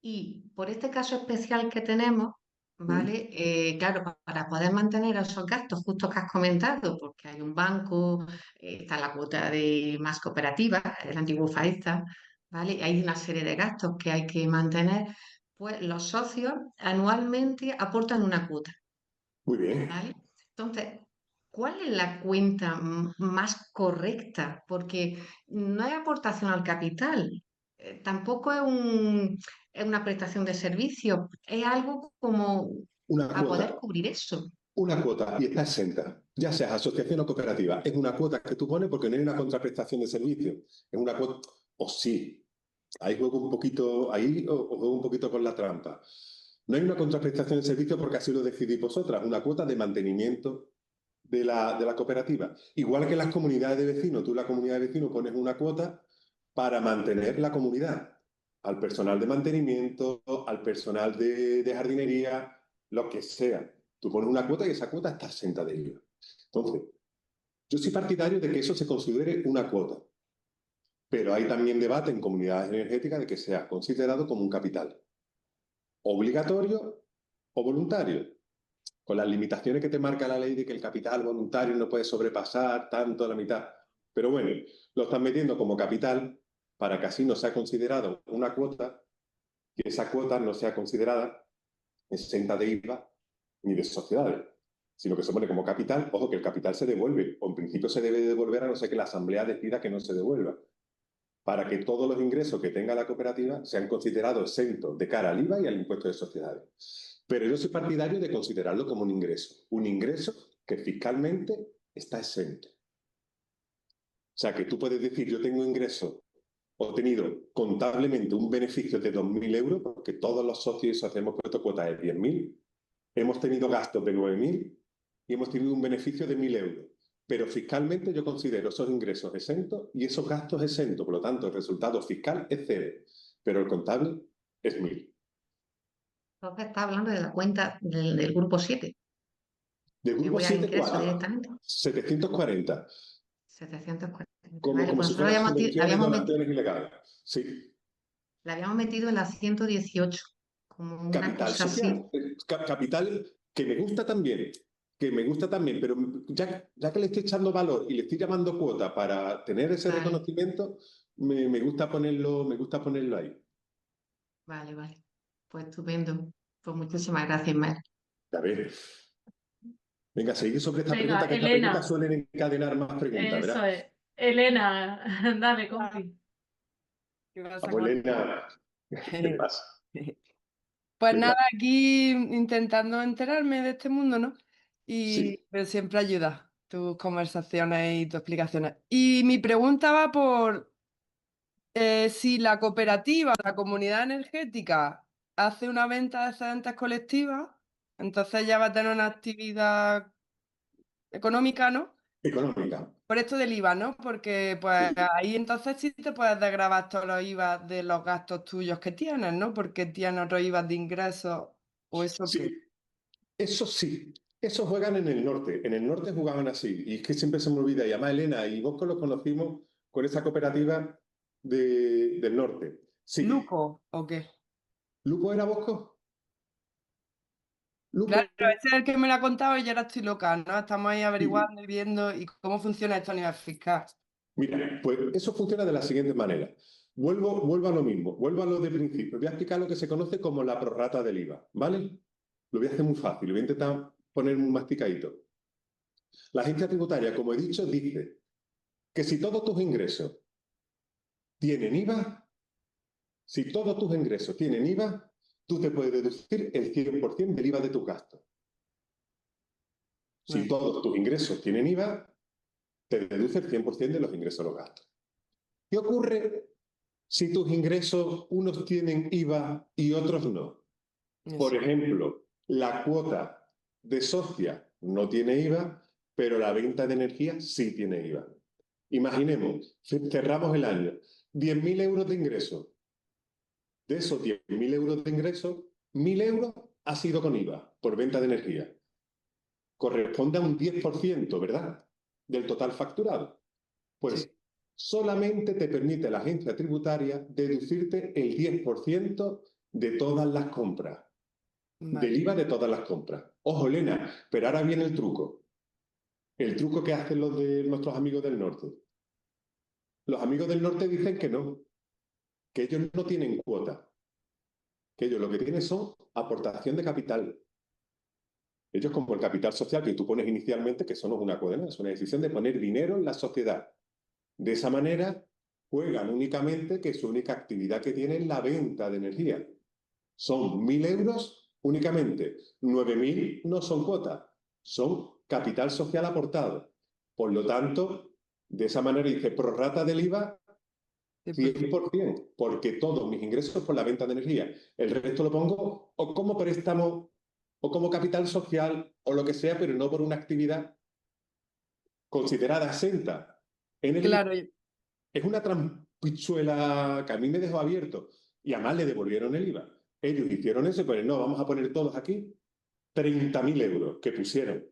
Y por este caso especial que tenemos, ¿Mm? ¿vale? Claro, para poder mantener esos gastos justos que has comentado, porque hay un banco, está la cuota de más cooperativa, el antiguo FAESTA, ¿vale? Hay una serie de gastos que hay que mantener, pues los socios anualmente aportan una cuota, Muy bien. ¿vale? Entonces, ¿cuál es la cuenta más correcta? Porque no hay aportación al capital, tampoco es una prestación de servicio, es algo como Una a poder cuota. cubrir eso. Una cuota y está exenta, ya seas asociación o cooperativa. Es una cuota que tú pones porque no hay una contraprestación de servicio. Es una cuota, o sí, ahí juego un poquito, ahí os juego un poquito con la trampa. No hay una contraprestación de servicio porque así lo decidís vosotras, una cuota de mantenimiento de la cooperativa. Igual que las comunidades de vecinos, tú en la comunidad de vecinos pones una cuota para mantener la comunidad, al personal de mantenimiento, al personal de jardinería, lo que sea. Tú pones una cuota y esa cuota está exenta de IVA. Entonces, yo soy partidario de que eso se considere una cuota, pero hay también debate en comunidades energéticas de que sea considerado como un capital, obligatorio o voluntario, con las limitaciones que te marca la ley de que el capital voluntario no puede sobrepasar tanto la mitad. Pero bueno, lo están metiendo como capital para que así no sea considerado una cuota y esa cuota no sea considerada exenta de IVA ni de sociedades, sino que se pone como capital. Ojo, que el capital se devuelve, o en principio se debe devolver a no ser que la asamblea decida que no se devuelva, para que todos los ingresos que tenga la cooperativa sean considerados exentos de cara al IVA y al impuesto de sociedades. Pero yo soy partidario de considerarlo como un ingreso que fiscalmente está exento. O sea, que tú puedes decir, yo tengo ingreso o tenido contablemente un beneficio de 2.000 euros, porque todos los socios y socios hemos puesto cuotas de 10.000, hemos tenido gastos de 9.000 y hemos tenido un beneficio de 1.000 euros. Pero fiscalmente yo considero esos ingresos exentos y esos gastos exentos. Por lo tanto, el resultado fiscal es cero, pero el contable es 1.000. Entonces está hablando de la cuenta del grupo 7. Del Me grupo voy a 7, ingreso ¿cuál? directamente. 740. 740. Como, Vale, como pues si nosotros fueran subvenciones y donaciones ilegales. Sí. la habíamos metido en la 118, como una Capital cosa así. social. Capital que me gusta también. Que me gusta también, pero ya que le estoy echando valor y le estoy llamando cuota para tener ese Vale, reconocimiento, me gusta ponerlo ahí. vale, vale. Pues estupendo. Pues muchísimas gracias, Ismael. A ver. Venga, seguid sobre esta Venga, pregunta, que estas preguntas Elena, suelen encadenar más preguntas, eso ¿verdad? es. Elena, dale, compi. ¿Qué pasa, Juan? Abuelena, ¿qué pasa? Pues nada, Venga, aquí intentando enterarme de este mundo, ¿no? sí. Pero siempre ayuda tus conversaciones y tus explicaciones. Y mi pregunta va por si la cooperativa, la comunidad energética, hace una venta de excedentes colectivas, entonces ya va a tener una actividad económica, ¿no? Económica. Por esto del IVA, ¿no? Porque pues Sí. ahí entonces sí te puedes desgravar todos los IVA de los gastos tuyos que tienes, ¿no? Porque tienes otros IVA de ingresos o eso qué. Sí, eso sí. Eso juegan en el norte. En el norte jugaban así. Y es que siempre se me olvida. Y además, Elena y Bosco los conocimos con esa cooperativa del norte. Sí. ¿Luco o qué? ¿Lupo era Bosco? Claro, ¿Lupo? ese es el que me lo ha contado y yo ahora estoy loca, ¿no? Estamos ahí Sí. averiguando y viendo y cómo funciona esto a nivel fiscal. Mira, pues eso funciona de la siguiente manera. Vuelvo a lo mismo, vuelvo a lo de principio. Voy a explicar lo que se conoce como la prorrata del IVA, ¿vale? Lo voy a hacer muy fácil, lo voy a intentar poner muy masticadito. La agencia tributaria, como he dicho, dice que si todos tus ingresos tienen IVA, tú te puedes deducir el 100% del IVA de tus gastos. Si Vale. todos tus ingresos tienen IVA, te deduce el 100% de los ingresos de los gastos. ¿Qué ocurre si tus ingresos unos tienen IVA y otros no? Por Eso. ejemplo, la cuota de socia no tiene IVA, pero la venta de energía sí tiene IVA. Imaginemos, cerramos el año, 10.000 euros de ingresos. De esos 10.000 euros de ingresos, 1.000 euros ha sido con IVA por venta de energía. Corresponde a un 10%, ¿verdad? Del total facturado. Pues Sí. solamente te permite la agencia tributaria deducirte el 10% de todas las compras, del Vale. IVA de todas las compras. Ojo, Elena, pero ahora viene el truco. El truco que hacen los de nuestros amigos del norte. Los amigos del norte dicen que no, que ellos no tienen cuota, que ellos lo que tienen son aportación de capital. Ellos como el capital social que tú pones inicialmente, que eso no es una coordenada, es una decisión de poner dinero en la sociedad. De esa manera juegan únicamente que su única actividad que tienen es la venta de energía. Son 1.000 euros únicamente. 9.000 no son cuotas, son capital social aportado. Por lo tanto, de esa manera dice prorrata del IVA 100%, porque todos mis ingresos son por la venta de energía. El resto lo pongo o como préstamo o como capital social o lo que sea, pero no por una actividad considerada exenta. En el Claro, es una trampichuela que a mí me dejó abierto. Y además le devolvieron el IVA. Ellos hicieron eso, pero no, vamos a poner todos aquí 30.000 euros que pusieron.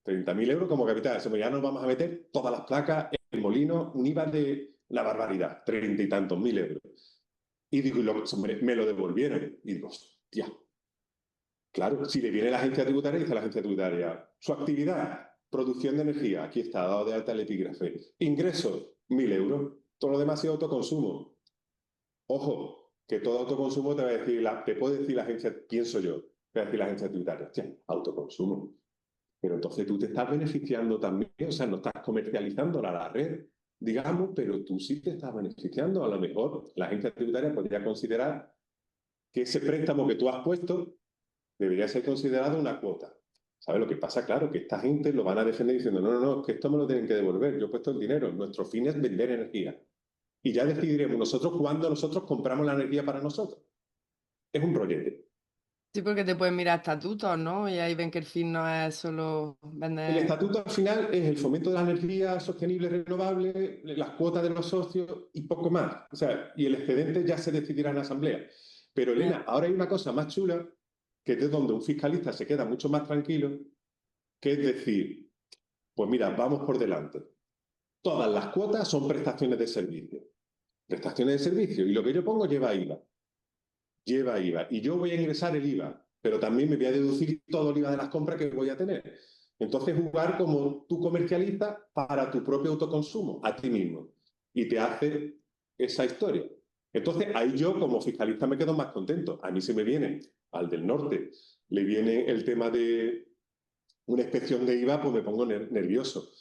30.000 euros como capital. Eso, ya nos vamos a meter todas las placas, el molino, un IVA de la barbaridad, 30 y tantos mil euros. Y digo, hombre, me lo devolvieron. Y digo, hostia. Claro, si le viene la agencia tributaria, dice la agencia tributaria, su actividad, producción de energía, aquí está, dado de alta el epígrafe. Ingresos, 1.000 euros. Todo lo demás es autoconsumo. Ojo, que todo autoconsumo te va a decir, te puede decir la agencia, pienso yo, te va a decir la agencia tributaria, hostia, autoconsumo. Pero entonces tú te estás beneficiando también, o sea, no estás comercializando a la red, digamos, pero tú sí te estás beneficiando. A lo mejor la agencia tributaria podría considerar que ese préstamo que tú has puesto debería ser considerado una cuota. ¿Sabes lo que pasa? Claro, que esta gente lo van a defender diciendo, no, no, no, que esto me lo tienen que devolver, yo he puesto el dinero, nuestro fin es vender energía. Y ya decidiremos nosotros cuándo nosotros compramos la energía para nosotros. Es un rollete. sí, porque te pueden mirar estatutos, ¿no? Y ahí ven que el fin no es solo El vender. estatuto al final es el fomento de la energía sostenible y renovable, las cuotas de los socios y poco más. O sea, y el excedente ya se decidirá en la asamblea. Pero Elena, ahora hay una cosa más chula, que es de donde un fiscalista se queda mucho más tranquilo, que es decir, pues mira, vamos por delante. Todas las cuotas son prestaciones de servicio. Prestaciones de servicio. Y lo que yo pongo lleva IVA. Lleva IVA. Y yo voy a ingresar el IVA, pero también me voy a deducir todo el IVA de las compras que voy a tener. Entonces, jugar como tú comercializas para tu propio autoconsumo, a ti mismo. Y te hace esa historia. Entonces, ahí yo como fiscalista me quedo más contento. A mí se me viene, al del norte, le viene el tema de una inspección de IVA, pues me pongo nervioso.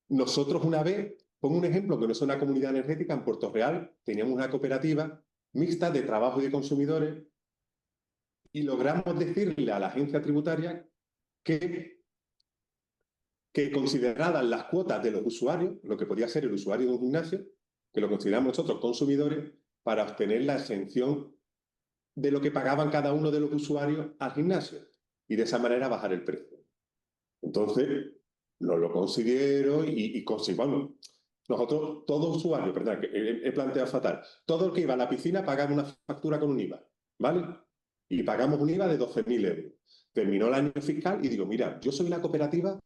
Nosotros una vez, pongo un ejemplo que no es una comunidad energética, en Puerto Real teníamos una cooperativa mixta de trabajo y de consumidores y logramos decirle a la agencia tributaria que consideradas las cuotas de los usuarios, lo que podía ser el usuario de un gimnasio, que lo consideramos nosotros consumidores, para obtener la exención de lo que pagaban cada uno de los usuarios al gimnasio y de esa manera bajar el precio. Entonces, nos lo consiguieron y conseguimos. Nosotros, todo usuario, perdón, que he planteado fatal, todo el que iba a la piscina pagaba una factura con un IVA, ¿vale? Y pagamos un IVA de 12.000 euros. Terminó el año fiscal y digo, mira, yo soy una cooperativa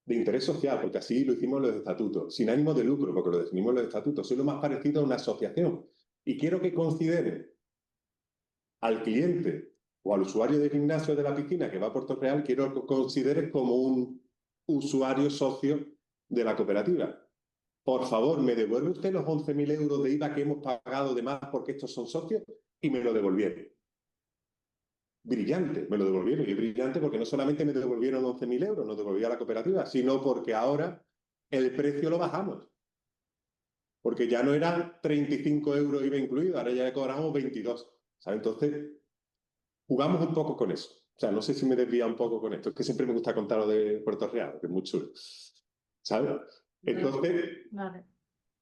de interés social, porque así lo hicimos en los estatutos, sin ánimo de lucro, porque lo definimos en los estatutos, soy lo más parecido a una asociación. Y quiero que consideren al cliente o al usuario de gimnasio de la piscina que va a Puerto Real, quiero que consideres como un usuario socio de la cooperativa. Por favor, ¿me devuelve usted los 11.000 euros de IVA que hemos pagado de más porque estos son socios? Y me lo devolvieron. Brillante, me lo devolvieron. Y brillante porque no solamente me devolvieron 11.000 euros, nos devolvía la cooperativa, sino porque ahora el precio lo bajamos. Porque ya no eran 35 euros IVA incluido, ahora ya cobramos 22. ¿Sabes? Entonces, jugamos un poco con eso. O sea, no sé si me desvía un poco con esto. Es que siempre me gusta contar lo de Puerto Real, que es muy chulo. ¿Sabes? Entonces, Vale.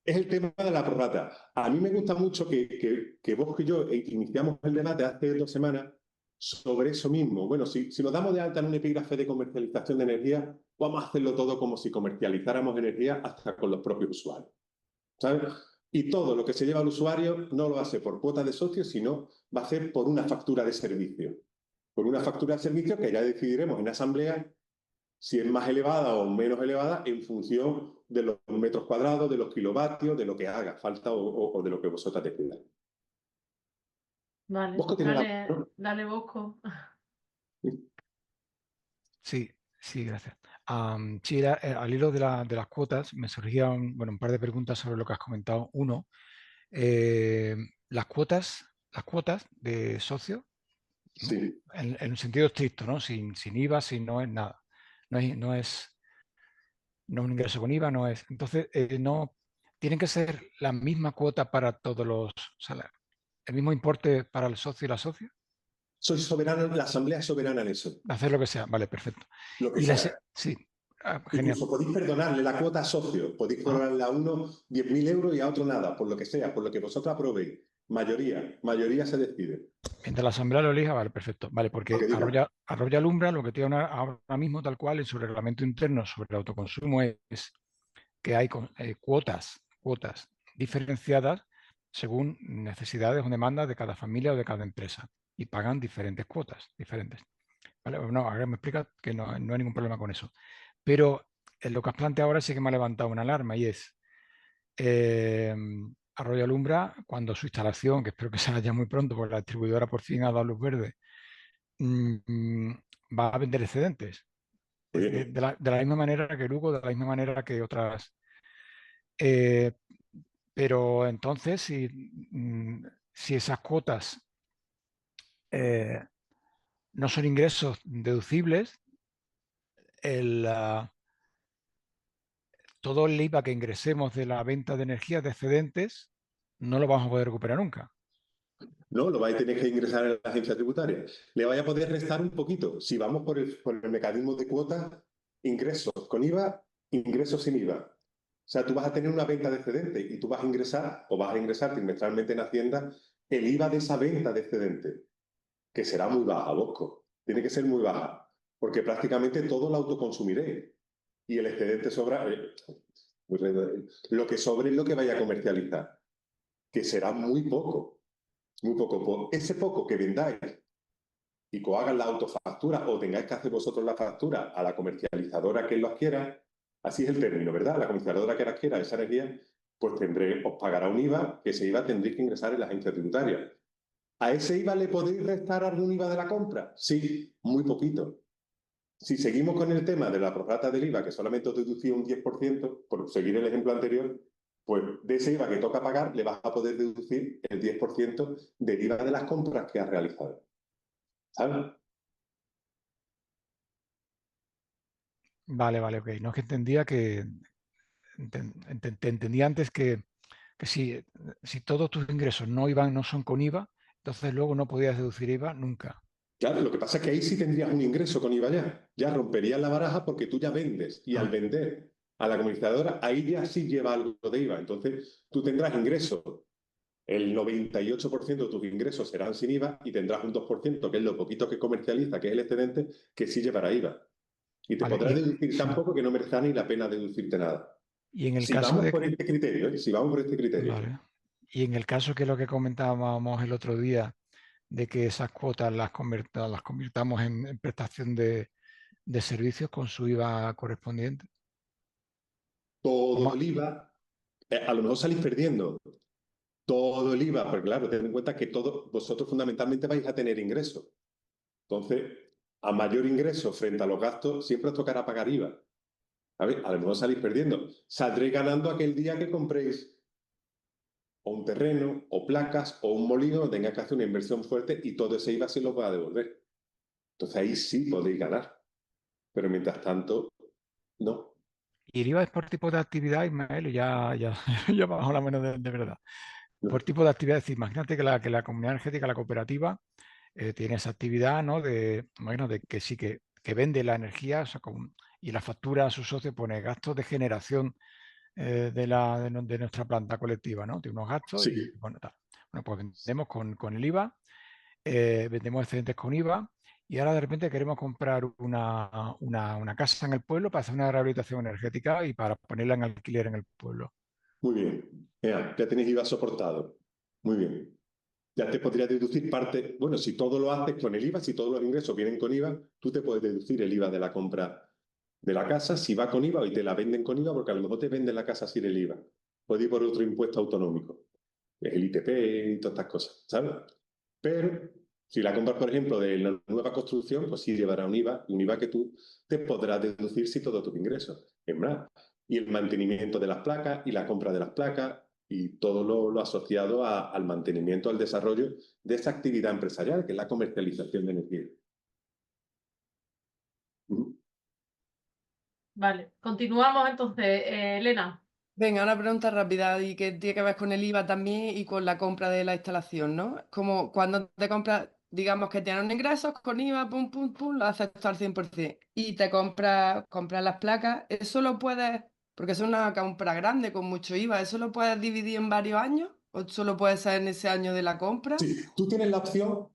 es el tema de la prorrata. A mí me gusta mucho que vos y yo iniciamos el debate hace 2 semanas sobre eso mismo. Bueno, si nos damos de alta en un epígrafe de comercialización de energía, vamos a hacerlo todo como si comercializáramos energía hasta con los propios usuarios. ¿Sabes? Y todo lo que se lleva al usuario no lo hace por cuota de socios, sino va a ser por una factura de servicio. Por una factura de servicio que ya decidiremos en asamblea si es más elevada o menos elevada en función de los metros cuadrados, de los kilovatios, de lo que haga falta o de lo que vosotras decidáis. Vale, Bosco tiene dale, Bosco. Sí, sí, gracias. Sí, al hilo de las cuotas me surgían un par de preguntas sobre lo que has comentado. Uno, las cuotas las cuotas de socio, ¿no? Sí. En un sentido estricto, ¿no? Sin IVA, sin no es nada. No es un ingreso con IVA, no es. Entonces, no tienen que ser la misma cuota para todos los, o sea, el mismo importe para el socio y la socia. Soy soberano, la asamblea es soberana en eso, Hacer lo que sea, vale, perfecto. lo que Y sea. sí, genial. Incluso podéis perdonarle la cuota a socio, podéis cobrarle a uno 10.000 euros y a otro nada, por lo que sea, por lo que vosotros aprobéis. Mayoría se decide. Mientras la asamblea lo elija, vale, perfecto. Vale, Lo porque que diga. Arroyo Alumbra lo que tiene ahora mismo tal cual en su reglamento interno sobre el autoconsumo es que hay cuotas diferenciadas según necesidades o demandas de cada familia o de cada empresa y pagan diferentes cuotas, diferentes. ¿Vale? No, ahora me explica que no hay ningún problema con eso. Pero en lo que has planteado ahora sí que me ha levantado una alarma y es Arroyo Alumbra, cuando su instalación, que espero que sea ya muy pronto, porque la distribuidora por fin ha dado luz verde, va a vender excedentes. De la misma manera que Lugo, de la misma manera que otras. Pero entonces, si esas cuotas no son ingresos deducibles, todo el IVA que ingresemos de la venta de energía de excedentes no lo vamos a poder recuperar nunca. No, lo vais a tener que ingresar en la agencia tributaria. Le vais a poder restar un poquito. Si vamos por el mecanismo de cuotas, ingresos con IVA, ingresos sin IVA. O sea, tú vas a tener una venta de excedente y tú vas a ingresar trimestralmente en Hacienda el IVA de esa venta de excedente, que será muy baja, Bosco. Tiene que ser muy baja, porque prácticamente todo lo autoconsumiré. Y el excedente sobra, lo que sobre es lo que vaya a comercializar, que será muy poco. Muy poco. Por ese poco que vendáis y que os hagan la autofactura o tengáis que hacer vosotros la factura a la comercializadora que lo adquiera, así es el término, ¿verdad? La comercializadora que adquiera esa energía, pues os pagará un IVA, que ese IVA tendréis que ingresar en la agencia tributaria. ¿A ese IVA le podéis restar algún IVA de la compra? Sí, muy poquito. Si seguimos con el tema de la prorrata del IVA, que solamente os deducía un 10%, por seguir el ejemplo anterior, pues de ese IVA que toca pagar le vas a poder deducir el 10% del IVA de las compras que has realizado. ¿Sabes? Vale, ok. No es que entendía que... Te entendía antes que si todos tus ingresos no son con IVA, entonces luego no podías deducir IVA nunca. Claro, lo que pasa es que ahí sí tendrías un ingreso con IVA ya. Ya romperías la baraja porque tú ya vendes. Y al vender a la comercializadora, ahí ya sí lleva algo de IVA. Entonces tú tendrás ingresos. El 98% de tus ingresos serán sin IVA y tendrás un 2%, que es lo poquito que comercializa, que es el excedente, que sí llevará IVA. Y te Vale, podrás deducir tan poco que no merezca ni la pena deducirte nada. y en el Si caso vamos de por este criterio, ¿eh? Si vamos por este criterio. Vale. Y en el caso que lo que comentábamos el otro día, de que esas cuotas las convirtamos en prestación de servicios con su IVA correspondiente. Todo el IVA, a lo mejor salís perdiendo. Todo el IVA, porque claro, ten en cuenta que vosotros fundamentalmente vais a tener ingresos. Entonces, a mayor ingreso frente a los gastos, siempre os tocará pagar IVA. A lo mejor salís perdiendo. Saldréis ganando aquel día que compréis o un terreno, o placas, o un molino, tengáis que hacer una inversión fuerte y todo ese IVA se lo va a devolver. Entonces ahí sí podéis ganar. Pero mientras tanto, no. Y el IVA es por tipo de actividad, Ismael, y ya vamos a la menos de verdad. No. Por tipo de actividad, es decir, imagínate que la comunidad energética, la cooperativa, tiene esa actividad, ¿no? Bueno, de que sí que vende la energía, o sea, y la factura a sus socios pone gastos de generación de nuestra planta colectiva, ¿no? Tiene unos gastos y Sí. bueno, tal. Bueno, pues vendemos con el IVA, vendemos excedentes con IVA y ahora de repente queremos comprar una casa en el pueblo para hacer una rehabilitación energética y para ponerla en alquiler en el pueblo. Muy bien. Ya tenéis IVA soportado. Muy bien. Ya te podría deducir parte, bueno, si todo lo haces con el IVA, si todos los ingresos vienen con IVA, tú te puedes deducir el IVA de la compra de la casa si va con IVA y te la venden con IVA, porque a lo mejor te venden la casa sin el IVA. Puede ir por otro impuesto autonómico, es el ITP y todas estas cosas, ¿sabes? Pero si la compras, por ejemplo, de la nueva construcción, pues sí llevará un IVA que tú te podrás deducir si todos tus ingresos. Es más, y el mantenimiento de las placas y la compra de las placas, y todo lo asociado al mantenimiento, al desarrollo de esa actividad empresarial, que es la comercialización de energía. Vale, continuamos entonces. Elena. Venga, una pregunta rápida y que tiene que ver con el IVA también y con la compra de la instalación, ¿no? Como cuando te compras, digamos que tienes ingresos con IVA, pum, pum, pum, lo haces tú al 100%. Y te compras las placas, eso lo puedes, porque es una compra grande con mucho IVA, ¿eso lo puedes dividir en varios años? ¿O solo puede ser en ese año de la compra? Sí, tú tienes la opción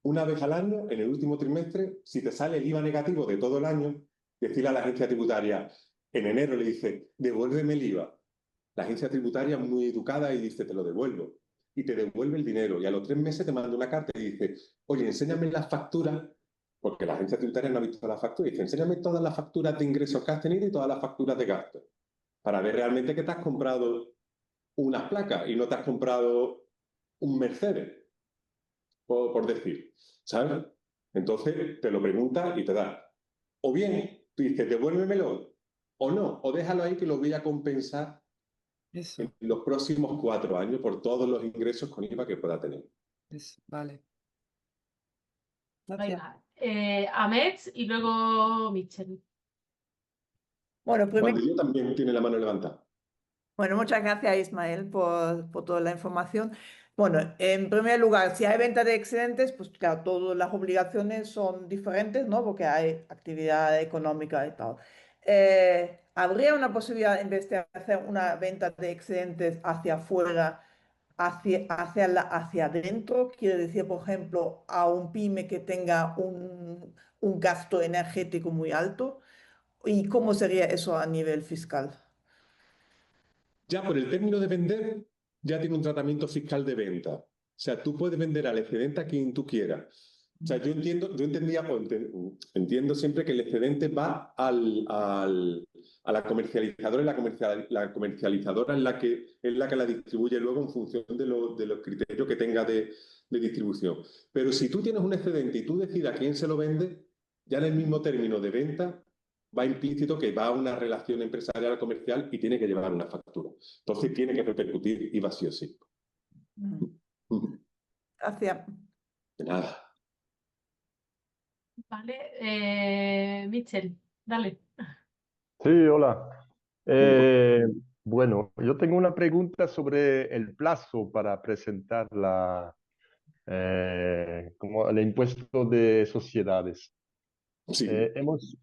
una vez al año, en el último trimestre, si te sale el IVA negativo de todo el año, decirle a la agencia tributaria, en enero le dice, devuélveme el IVA. La agencia tributaria es muy educada y dice, te lo devuelvo. Y te devuelve el dinero. Y a los 3 meses te manda una carta y dice, oye, enséñame las facturas, porque la agencia tributaria no ha visto la factura. Y dice, enséñame todas las facturas de ingresos que has tenido y todas las facturas de gastos, para ver realmente que te has comprado unas placas y no te has comprado un Mercedes, por decir, ¿sabes? Entonces te lo pregunta y te da. O bien, tú dices, devuélvemelo, o no, o déjalo ahí que lo voy a compensar Eso, en los próximos 4 años por todos los ingresos con IVA que pueda tener. vale. Gracias. Venga, Amets y luego Michel. Bueno, Juan de Dios también tiene la mano levantada. Bueno, muchas gracias Ismael por toda la información. Bueno, en primer lugar, si hay venta de excedentes, pues claro, todas las obligaciones son diferentes, ¿no? Porque hay actividad económica y tal. ¿Habría una posibilidad, en vez de hacer una venta de excedentes hacia afuera, hacia adentro? Quiere decir, por ejemplo, a un pyme que tenga un gasto energético muy alto. ¿Y cómo sería eso a nivel fiscal? Ya por el término de vender, ya tiene un tratamiento fiscal de venta. O sea, tú puedes vender al excedente a quien tú quieras. O sea, yo entiendo siempre que el excedente va a la comercializadora y la comercializadora es la que la distribuye luego en función de los criterios que tenga de distribución. Pero si tú tienes un excedente y tú decides a quién se lo vende, ya en el mismo término de venta va implícito que va a una relación empresarial comercial y tiene que llevar una factura. Entonces tiene que repercutir IVA sí o sí. Hacia... De nada. Vale, Michel, dale. Sí, hola. Bueno, yo tengo una pregunta sobre el plazo para presentar como el impuesto de sociedades. Sí.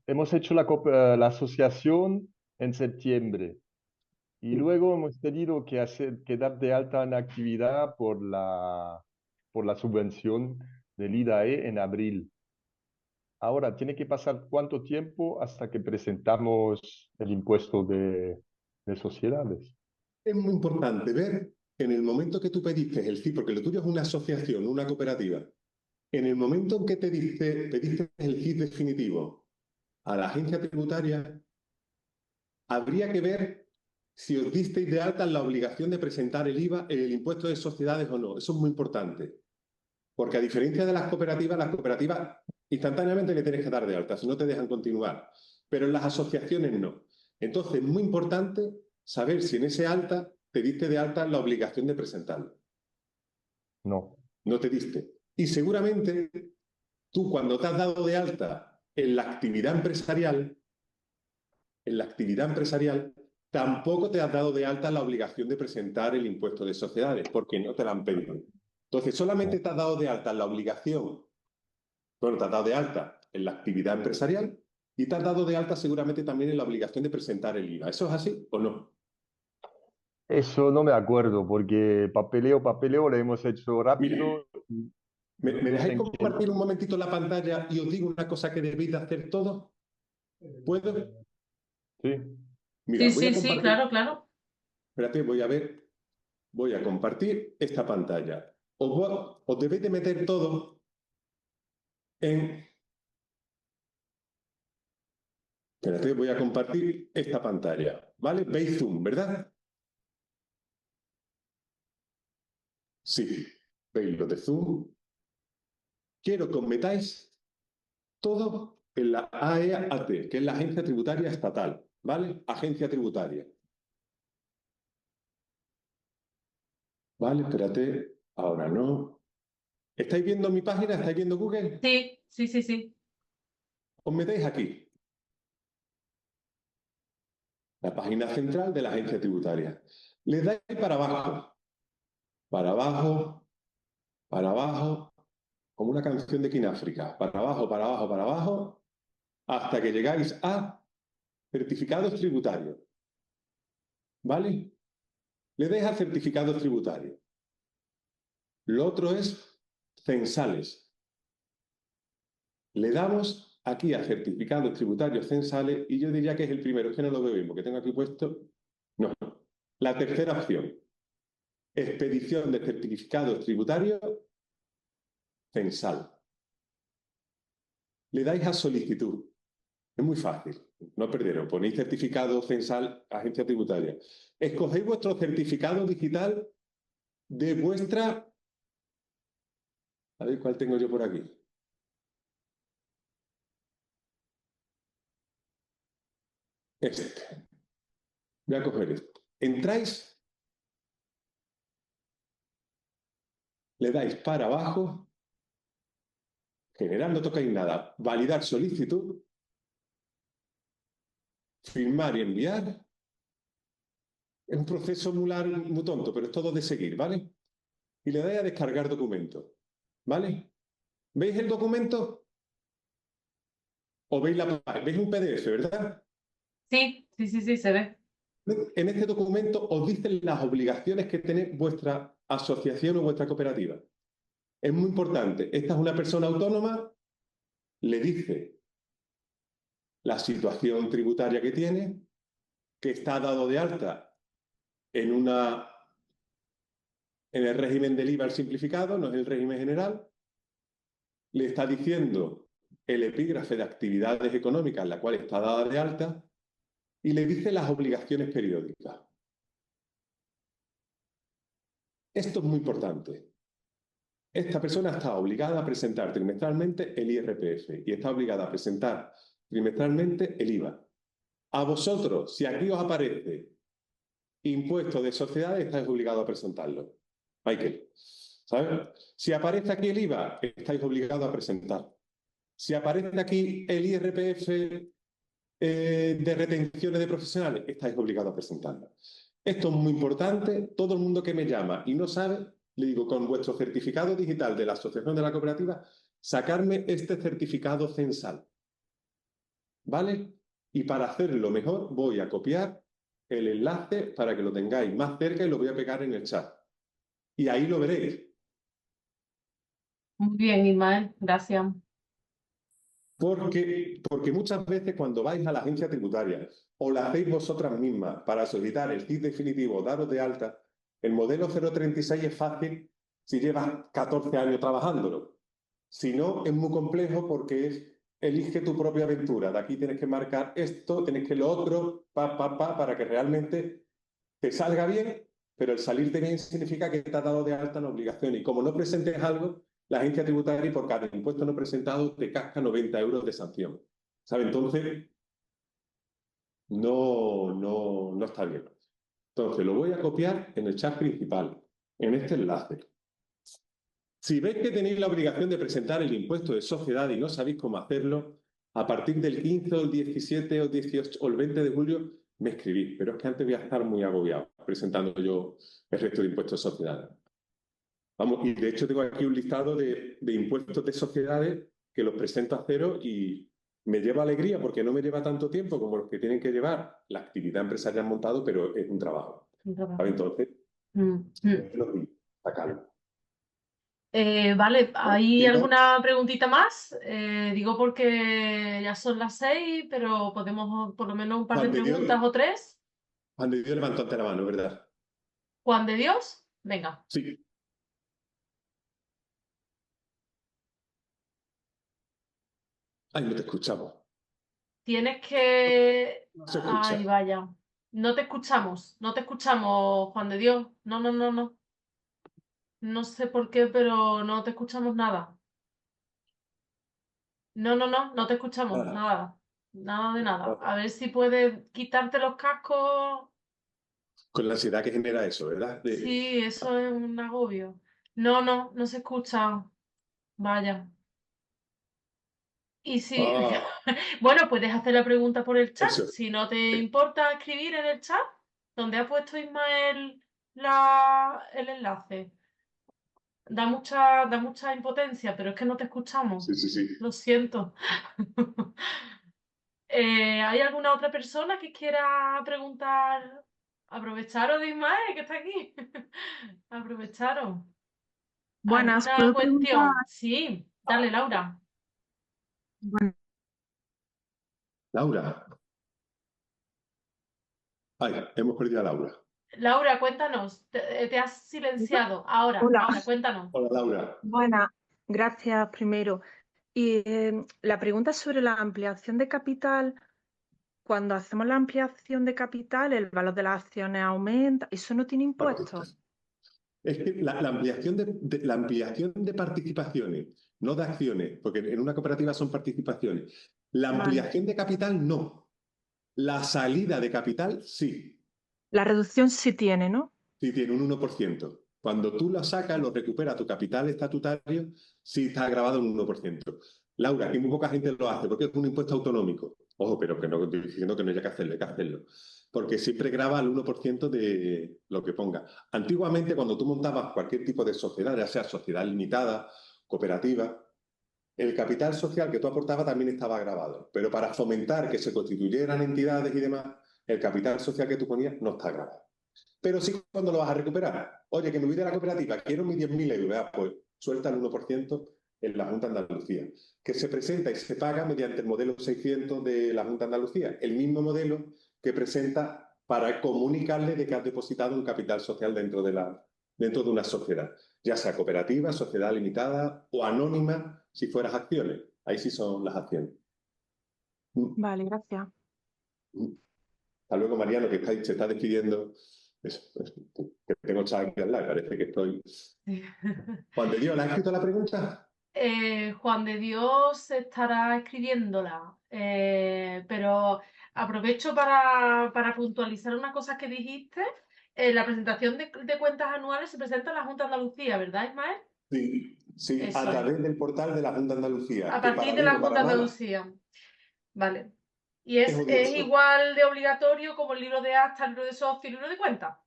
Hemos hecho la asociación en septiembre y luego hemos tenido que dar de alta en actividad por la subvención del IDAE en abril. Ahora, ¿tiene que pasar cuánto tiempo hasta que presentamos el impuesto de sociedades? Es muy importante ver en el momento que tú pediste el CIF, porque lo tuyo es una asociación, una cooperativa, en el momento en que pediste el CIF definitivo a la agencia tributaria, habría que ver si os disteis de alta en la obligación de presentar el IVA, el impuesto de sociedades o no. Eso es muy importante. Porque a diferencia de las cooperativas instantáneamente le tienes que dar de alta, si no te dejan continuar. Pero en las asociaciones no. Entonces es muy importante saber si en ese alta te diste de alta la obligación de presentarlo. No. No te diste. Y seguramente tú cuando te has dado de alta en la actividad empresarial, tampoco te has dado de alta la obligación de presentar el impuesto de sociedades, porque no te la han pedido. Entonces, solamente te has dado de alta en la obligación, bueno, te has dado de alta en la actividad empresarial y te has dado de alta seguramente también en la obligación de presentar el IVA. ¿Eso es así o no? Eso no me acuerdo, porque papeleo lo hemos hecho rápido. Mire, ¿me dejáis En que- compartir un momentito la pantalla y os digo una cosa que debéis de hacer todos? ¿Puedo? Sí. Mira, Sí, voy a sí, sí, compartir. claro, claro. Espérate, voy a compartir esta pantalla. Os debéis de meter todos en... Espérate, voy a compartir esta pantalla, ¿vale? Veis Zoom, ¿verdad? Sí, veis lo de Zoom. Quiero que os metáis todo en la AEAT, que es la Agencia Tributaria Estatal, ¿vale? Agencia Tributaria. Vale, espérate. Ahora no. ¿Estáis viendo mi página? ¿Estáis viendo Google? Sí, sí, sí, sí. Os metéis aquí. La página central de la agencia tributaria. Le dais para abajo. Para abajo. Para abajo. Como una canción de Kináfrica. Para abajo, para abajo, para abajo. Hasta que llegáis a certificados tributarios. ¿Vale? Le dais a certificados tributarios. Lo otro es censales. Le damos aquí a certificados tributarios censales y yo diría que es el primero, es que no lo veo bien porque tengo aquí puesto. No. La tercera opción, expedición de certificados tributarios censal. Le dais a solicitud. Es muy fácil, no perderos. Ponéis certificado censal, agencia tributaria. Escogéis vuestro certificado digital de vuestra. A ver cuál tengo yo por aquí. Este. Voy a coger esto. Entráis, le dais para abajo, general, no tocáis nada, validar solicitud, firmar y enviar. Es un proceso muy largo, muy tonto, pero es todo de seguir, ¿vale? Y le dais a descargar documento, ¿vale? ¿Veis el documento? ¿O veis veis un PDF, verdad? Sí, sí, sí, sí, se ve. En este documento os dicen las obligaciones que tiene vuestra asociación o vuestra cooperativa. Es muy importante. Esta es una persona autónoma, le dice la situación tributaria que tiene, que está dado de alta en el régimen del IVA simplificado, no es el régimen general, le está diciendo el epígrafe de actividades económicas en la cual está dada de alta y le dice las obligaciones periódicas. Esto es muy importante. Esta persona está obligada a presentar trimestralmente el IRPF y está obligada a presentar trimestralmente el IVA. A vosotros, si aquí os aparece impuesto de sociedades, estáis obligados a presentarlo. Michael, ¿sabes? Si aparece aquí el IVA, estáis obligados a presentar. Si aparece aquí el IRPF de retenciones de profesionales, estáis obligados a presentarlo. Esto es muy importante. Todo el mundo que me llama y no sabe, le digo, con vuestro certificado digital de la asociación de la cooperativa, sacarme este certificado censal. ¿Vale? Y para hacerlo mejor, voy a copiar el enlace para que lo tengáis más cerca y lo voy a pegar en el chat. Y ahí lo veréis. Muy bien, Ismael, gracias. Porque muchas veces cuando vais a la agencia tributaria o la hacéis vosotras mismas para solicitar el CIF definitivo, daros de alta, el modelo 036 es fácil si llevas 14 años trabajándolo. Si no, es muy complejo porque elige tu propia aventura. De aquí tienes que marcar esto, tienes que lo otro, para que realmente te salga bien, pero el salirte bien significa que te has dado de alta una obligación. Y como no presentes algo, la agencia tributaria por cada impuesto no presentado te casca 90 euros de sanción. ¿Sabe? Entonces, no está bien. Entonces, lo voy a copiar en el chat principal, en este enlace. Si veis que tenéis la obligación de presentar el impuesto de sociedad y no sabéis cómo hacerlo, a partir del 15 o el 17 o el 18 o el 20 de julio me escribís, pero es que antes voy a estar muy agobiado presentando yo el resto de impuestos de sociedades. Vamos, y de hecho tengo aquí un listado de impuestos de sociedades que los presento a cero y me lleva alegría porque no me lleva tanto tiempo como los que tienen que llevar la actividad empresarial montado, pero es un trabajo. ¿Sabe? Entonces, sacarlo. Vale, ¿hay Si no, alguna preguntita más? Digo porque ya son las 6, pero podemos por lo menos un par de Juan de Dios, preguntas o tres. Juan de Dios levantó ante la mano, ¿verdad? Juan de Dios, venga. Sí. Ay, no te escuchamos. Tienes que... No se Ay, escucha. vaya. No te escuchamos, Juan de Dios. No, no, no, no. No sé por qué, pero no te escuchamos nada. No, no, no, no te escuchamos, Ah, nada. Nada de nada. ah. A ver si puedes quitarte los cascos. Con la ansiedad que genera eso, ¿verdad? Sí, eso es un agobio. No se escucha. Vaya. Y si, Ah, bueno, puedes hacer la pregunta por el chat. eso. Si no te importa escribir en el chat, donde ha puesto Ismael el enlace. Da mucha impotencia, pero es que no te escuchamos. Sí, sí, sí. Lo siento. ¿Hay alguna otra persona que quiera preguntar? Aprovecharos de Ismael, que está aquí. Aprovecharos. Buenas, ¿Alguna ¿puedo preguntar? cuestión? Sí, dale, Laura. Bueno, Laura. Ay, hemos perdido a Laura. Laura, cuéntanos. Te has silenciado. Ahora, hola, cuéntanos. Hola, Laura. buenas, gracias primero. Y la pregunta es sobre la ampliación de capital. Cuando hacemos la ampliación de capital, el valor de las acciones aumenta. ¿Eso no tiene impuestos? Es que la ampliación la ampliación de participaciones, no de acciones, porque en una cooperativa son participaciones. La Vale. ampliación de capital no. La salida de capital sí. La reducción sí tiene, ¿no? Sí tiene un 1%. Cuando tú lo sacas, lo recupera tu capital estatutario, sí está grabado en un 1%. Laura, que muy poca gente lo hace porque es un impuesto autonómico. Ojo, pero que no estoy diciendo que no haya que hacerlo, hay que hacerlo. Porque siempre graba el 1% de lo que ponga. Antiguamente, cuando tú montabas cualquier tipo de sociedad, ya sea sociedad limitada, cooperativa, el capital social que tú aportabas también estaba grabado. Pero para fomentar que se constituyeran entidades y demás, el capital social que tú ponías no está grabado. Pero sí cuando lo vas a recuperar. Oye, que me voy de la cooperativa, quiero mis 10.000 euros. Pues suelta el 1% en la Junta de Andalucía, que se presenta y se paga mediante el modelo 600 de la Junta de Andalucía, el mismo modelo que presenta para comunicarle de que has depositado un capital social dentro de una sociedad, ya sea cooperativa, sociedad limitada o anónima, si fueras acciones. Ahí sí son las acciones. Vale, gracias. Hasta luego, Mariano, que se está despidiendo. Que tengo el chat aquí al lado, parece que estoy... Juan de Dios, ¿le has escrito la pregunta? Juan de Dios estará escribiéndola, pero aprovecho para puntualizar una cosa que dijiste. La presentación de cuentas anuales se presenta en la Junta de Andalucía, ¿verdad, Ismael? Sí, sí, Eso a es. través del portal de la Junta de Andalucía. A Que partir para de la bien o Junta para de mal, Andalucía. Vale. ¿Y es es odioso. igual de obligatorio como el libro de acta, el libro de socio y el libro de cuentas?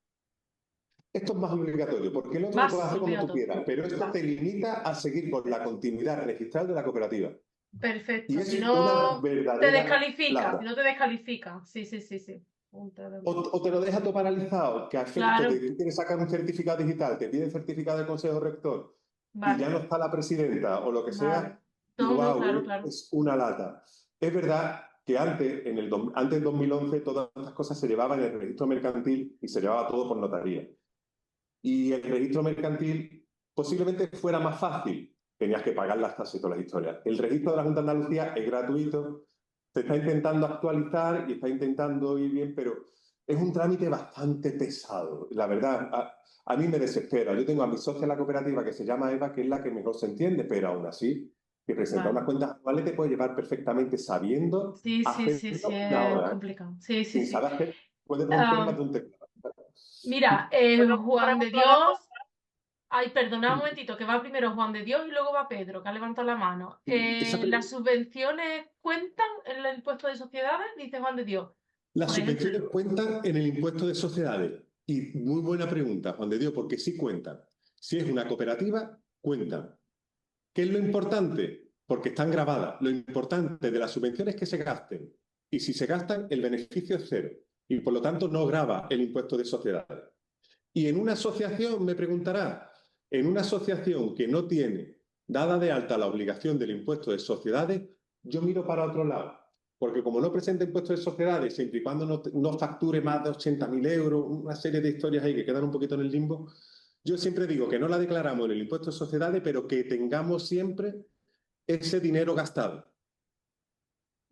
Esto es más obligatorio, porque el otro lo Más puedes hacer como tú obligatorio. quieras, pero esto te limita a seguir con la continuidad registral de la cooperativa. Perfecto. Y Si es no una te verdadera descalifica, labra. si no te descalifica. Sí. O te lo deja todo paralizado, que a efecto Claro. de que tú quieres sacar un certificado digital, te pide el certificado del Consejo Rector y Vale. ya no está la presidenta o lo que sea, Vale. y No, wow, claro. es una lata. Es verdad que antes del 2011, todas estas cosas se llevaban en el registro mercantil y se llevaba todo por notaría. Y el registro mercantil posiblemente fuera más fácil. Tenías que pagar las tasas y todas las historias. El registro de la Junta de Andalucía es gratuito, se está intentando actualizar y está intentando ir bien, pero es un trámite bastante pesado. La verdad, a mí me desespera. Yo tengo a mi socia en la cooperativa que se llama Eva, que es la que mejor se entiende, pero aún así, que presentar unas cuentas anuales te puede llevar perfectamente sabiendo Sí, hacerlo una es hora. complicado. Sí. Sin saber hacer, puedes romper más de un teclado. Mira, Juan de Dios. Ay, perdona un momentito, que va primero Juan de Dios y luego va Pedro, que ha levantado la mano. ¿Las subvenciones cuentan en el impuesto de sociedades? Dice Juan de Dios. Las Por ejemplo, subvenciones cuentan en el impuesto de sociedades. Y muy buena pregunta, Juan de Dios, porque sí cuentan. Si es una cooperativa, cuentan. ¿Qué es lo importante? Porque están grabadas. Lo importante de las subvenciones es que se gasten. Y si se gastan, el beneficio es cero. Y por lo tanto no grava el impuesto de sociedades. Y en una asociación, me preguntará, en una asociación que no tiene dada de alta la obligación del impuesto de sociedades, yo miro para otro lado. Porque como no presenta impuesto de sociedades, siempre y cuando no facture más de 80.000 euros, una serie de historias ahí que quedan un poquito en el limbo, yo siempre digo que no la declaramos en el impuesto de sociedades, pero que tengamos siempre ese dinero gastado.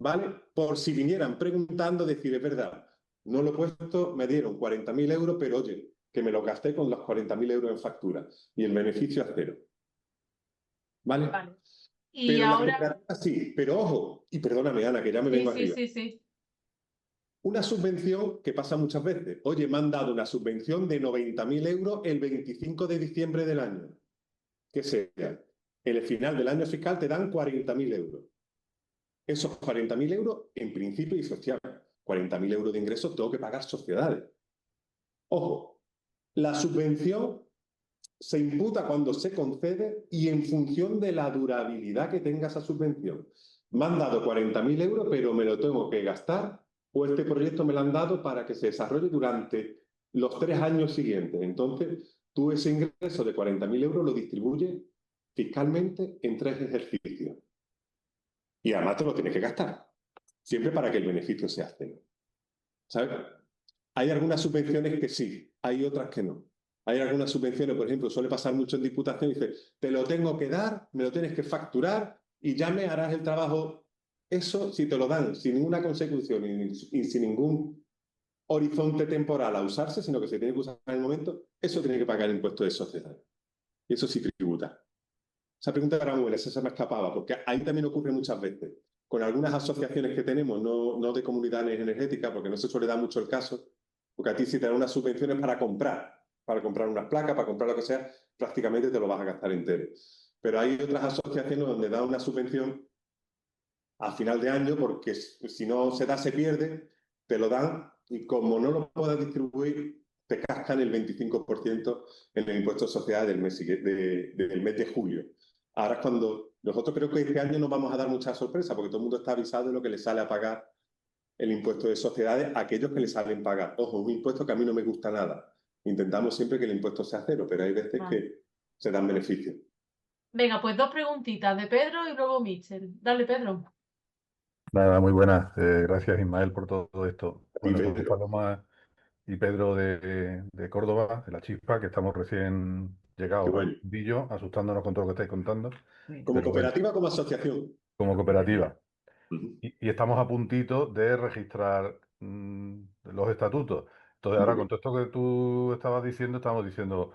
¿Vale? Por si vinieran preguntando, decir, es verdad, no lo he puesto, me dieron 40.000 euros, pero oye, que me lo gasté con los 40.000 euros en factura y el beneficio es cero. ¿Vale? Y pero ahora... las cooperativas sí, pero ojo, y perdóname, Ana, que ya me vengo arriba. Sí. Una subvención que pasa muchas veces. Oye, me han dado una subvención de 90.000 euros el 25 de diciembre del año. Que sea, en el final del año fiscal te dan 40.000 euros. Esos 40.000 euros, en principio, y social, 40.000 euros de ingresos tengo que pagar sociedades. Ojo, la subvención se imputa cuando se concede y en función de la durabilidad que tenga esa subvención. Me han dado 40.000 euros, pero me lo tengo que gastar, o este proyecto me lo han dado para que se desarrolle durante los 3 años siguientes. Entonces, tú ese ingreso de 40.000 euros lo distribuyes fiscalmente en 3 ejercicios. Y además te lo tienes que gastar, siempre para que el beneficio sea cero. ¿Sabes? Hay algunas subvenciones que sí, hay otras que no. Hay algunas subvenciones, por ejemplo, suele pasar mucho en Diputación, dice, te lo tengo que dar, me lo tienes que facturar y ya me harás el trabajo. Eso, si te lo dan sin ninguna consecución y sin ningún horizonte temporal a usarse, sino que se tiene que usar en el momento, eso tiene que pagar impuestos de sociedad. Y eso sí tributa. Esa pregunta era muy buena, esa se me escapaba, porque ahí también ocurre muchas veces. Con algunas asociaciones que tenemos, no de comunidades energéticas, porque no se suele dar mucho el caso, porque a ti si te dan unas subvenciones para comprar unas placas, para comprar lo que sea, prácticamente te lo vas a gastar entero. Pero hay otras asociaciones donde dan una subvención a final de año, porque si no se da, se pierde, te lo dan y como no lo puedas distribuir, te cascan el 25% en el impuesto de sociedades del mes de julio. Ahora es cuando nosotros creo que este año no vamos a dar mucha sorpresa, porque todo el mundo está avisado de lo que le sale a pagar el impuesto de sociedades a aquellos que le salen pagar. Ojo, un impuesto que a mí no me gusta nada. Intentamos siempre que el impuesto sea cero, pero hay veces que se dan beneficios. Venga, pues 2 preguntitas de Pedro y luego Michel. Dale, Pedro. Nada, muy buenas. Gracias, Ismael, por todo esto. Y Bueno, soy Pedro. Paloma y Pedro de Córdoba, de La Chispa, que estamos recién Qué llegados bueno. al mundillo, asustándonos con todo lo que estáis contando, ¿Como pero bueno, cooperativa o como asociación? como cooperativa. Ujú. Y estamos a puntito de registrar los estatutos. Entonces, ahora Muy con todo esto que tú estabas diciendo, estamos diciendo,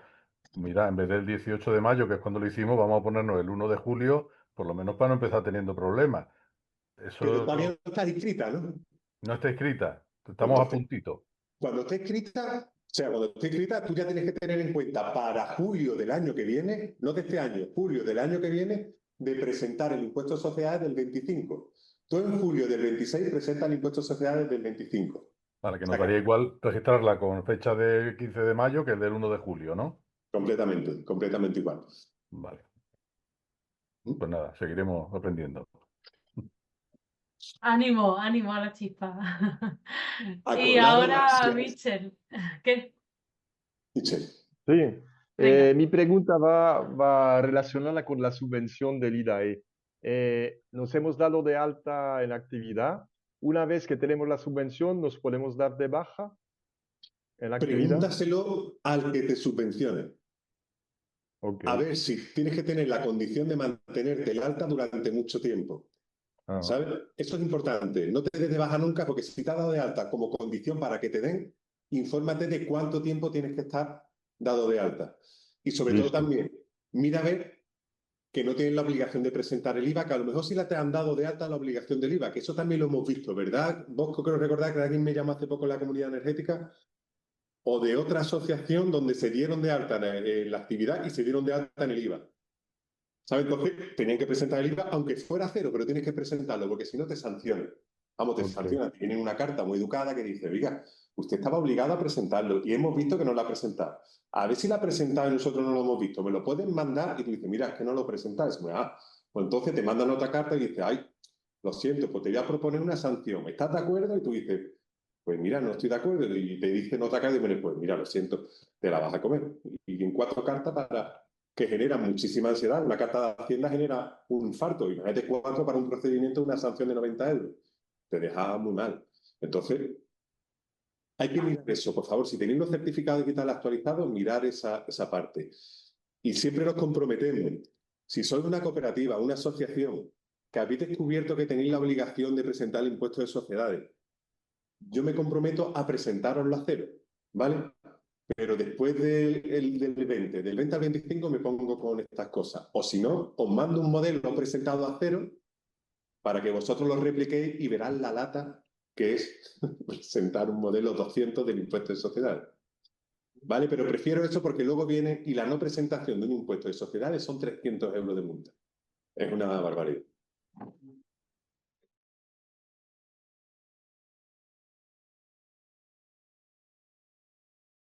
mira, en vez del 18 de mayo, que es cuando lo hicimos, vamos a ponernos el 1 de julio, por lo menos para no empezar teniendo problemas. Pero Eso todavía no está inscrita, ¿no? no está escrita. Pues Estamos a entonces, puntito. cuando esté escrita, o sea, cuando esté escrita, tú ya tienes que tener en cuenta para julio del año que viene, no de este año, julio del año que viene, de presentar el impuesto de sociedades del 25. Tú en julio del 26 presentas el impuesto de sociedades del 25. Vale, que O nos sea que daría igual registrarla con fecha del 15 de mayo que el del 1 de julio, ¿no? completamente igual. Vale. Pues nada, seguiremos aprendiendo. Ánimo, ánimo a La Chispa. Y Acordado ahora, las... Michel. ¿Qué? Michel. Sí, Venga. mi pregunta va relacionada con la subvención del IDAE. Nos hemos dado de alta en actividad. Una vez que tenemos la subvención, ¿nos podemos dar de baja en la actividad? Pregúntaselo al que te subvencione. Ok. A ver si tienes que tener la condición de mantenerte el alta durante mucho tiempo. Ah, ¿Sabes? Eso es importante. No te des de baja nunca, porque si te has dado de alta como condición para que te den, infórmate de cuánto tiempo tienes que estar dado de alta. Y sobre todo listo. también, mira a ver que no tienen la obligación de presentar el IVA, que a lo mejor sí la te han dado de alta la obligación del IVA, que eso también lo hemos visto, ¿verdad? Vos creo recordar que alguien me llamó hace poco en la Comunidad Energética o de otra asociación donde se dieron de alta en la actividad y se dieron de alta en el IVA. ¿Sabes? Entonces tenían que presentar el IVA, aunque fuera cero, pero tienes que presentarlo, porque si no te sancionan. Vamos, te Ok. sancionan. Tienen una carta muy educada que dice, oiga, usted estaba obligado a presentarlo y hemos visto que no lo ha presentado. A ver si la ha presentado y nosotros no lo hemos visto. Me lo pueden mandar y tú dices, mira, es que no lo presentáis. Pues entonces te mandan otra carta y dices, ay, lo siento, pues te voy a proponer una sanción. ¿Estás de acuerdo? Y tú dices, pues mira, no estoy de acuerdo. Y te dicen otra carta y me dices, pues mira, lo siento, te la vas a comer. Y en 4 cartas que generan muchísima ansiedad. Una carta de Hacienda genera un infarto. Imagínate 4 para un procedimiento, una sanción de 90 euros. Te deja muy mal. Entonces, hay que mirar eso, por favor. Si tenéis los certificados digitales actualizados, mirar esa parte. Y siempre nos comprometemos. Si sois una cooperativa, una asociación, que habéis descubierto que tenéis la obligación de presentar el impuesto de sociedades, yo me comprometo a presentaroslo a cero, ¿vale? Pero después del 20 al 25 me pongo con estas cosas. O si no, os mando un modelo presentado a cero para que vosotros lo repliquéis y verás la lata que es presentar un modelo 200 del impuesto de sociedades. ¿Vale? Pero prefiero eso porque luego viene y la no presentación de un impuesto de sociedades son 300 euros de multa. Es una barbaridad.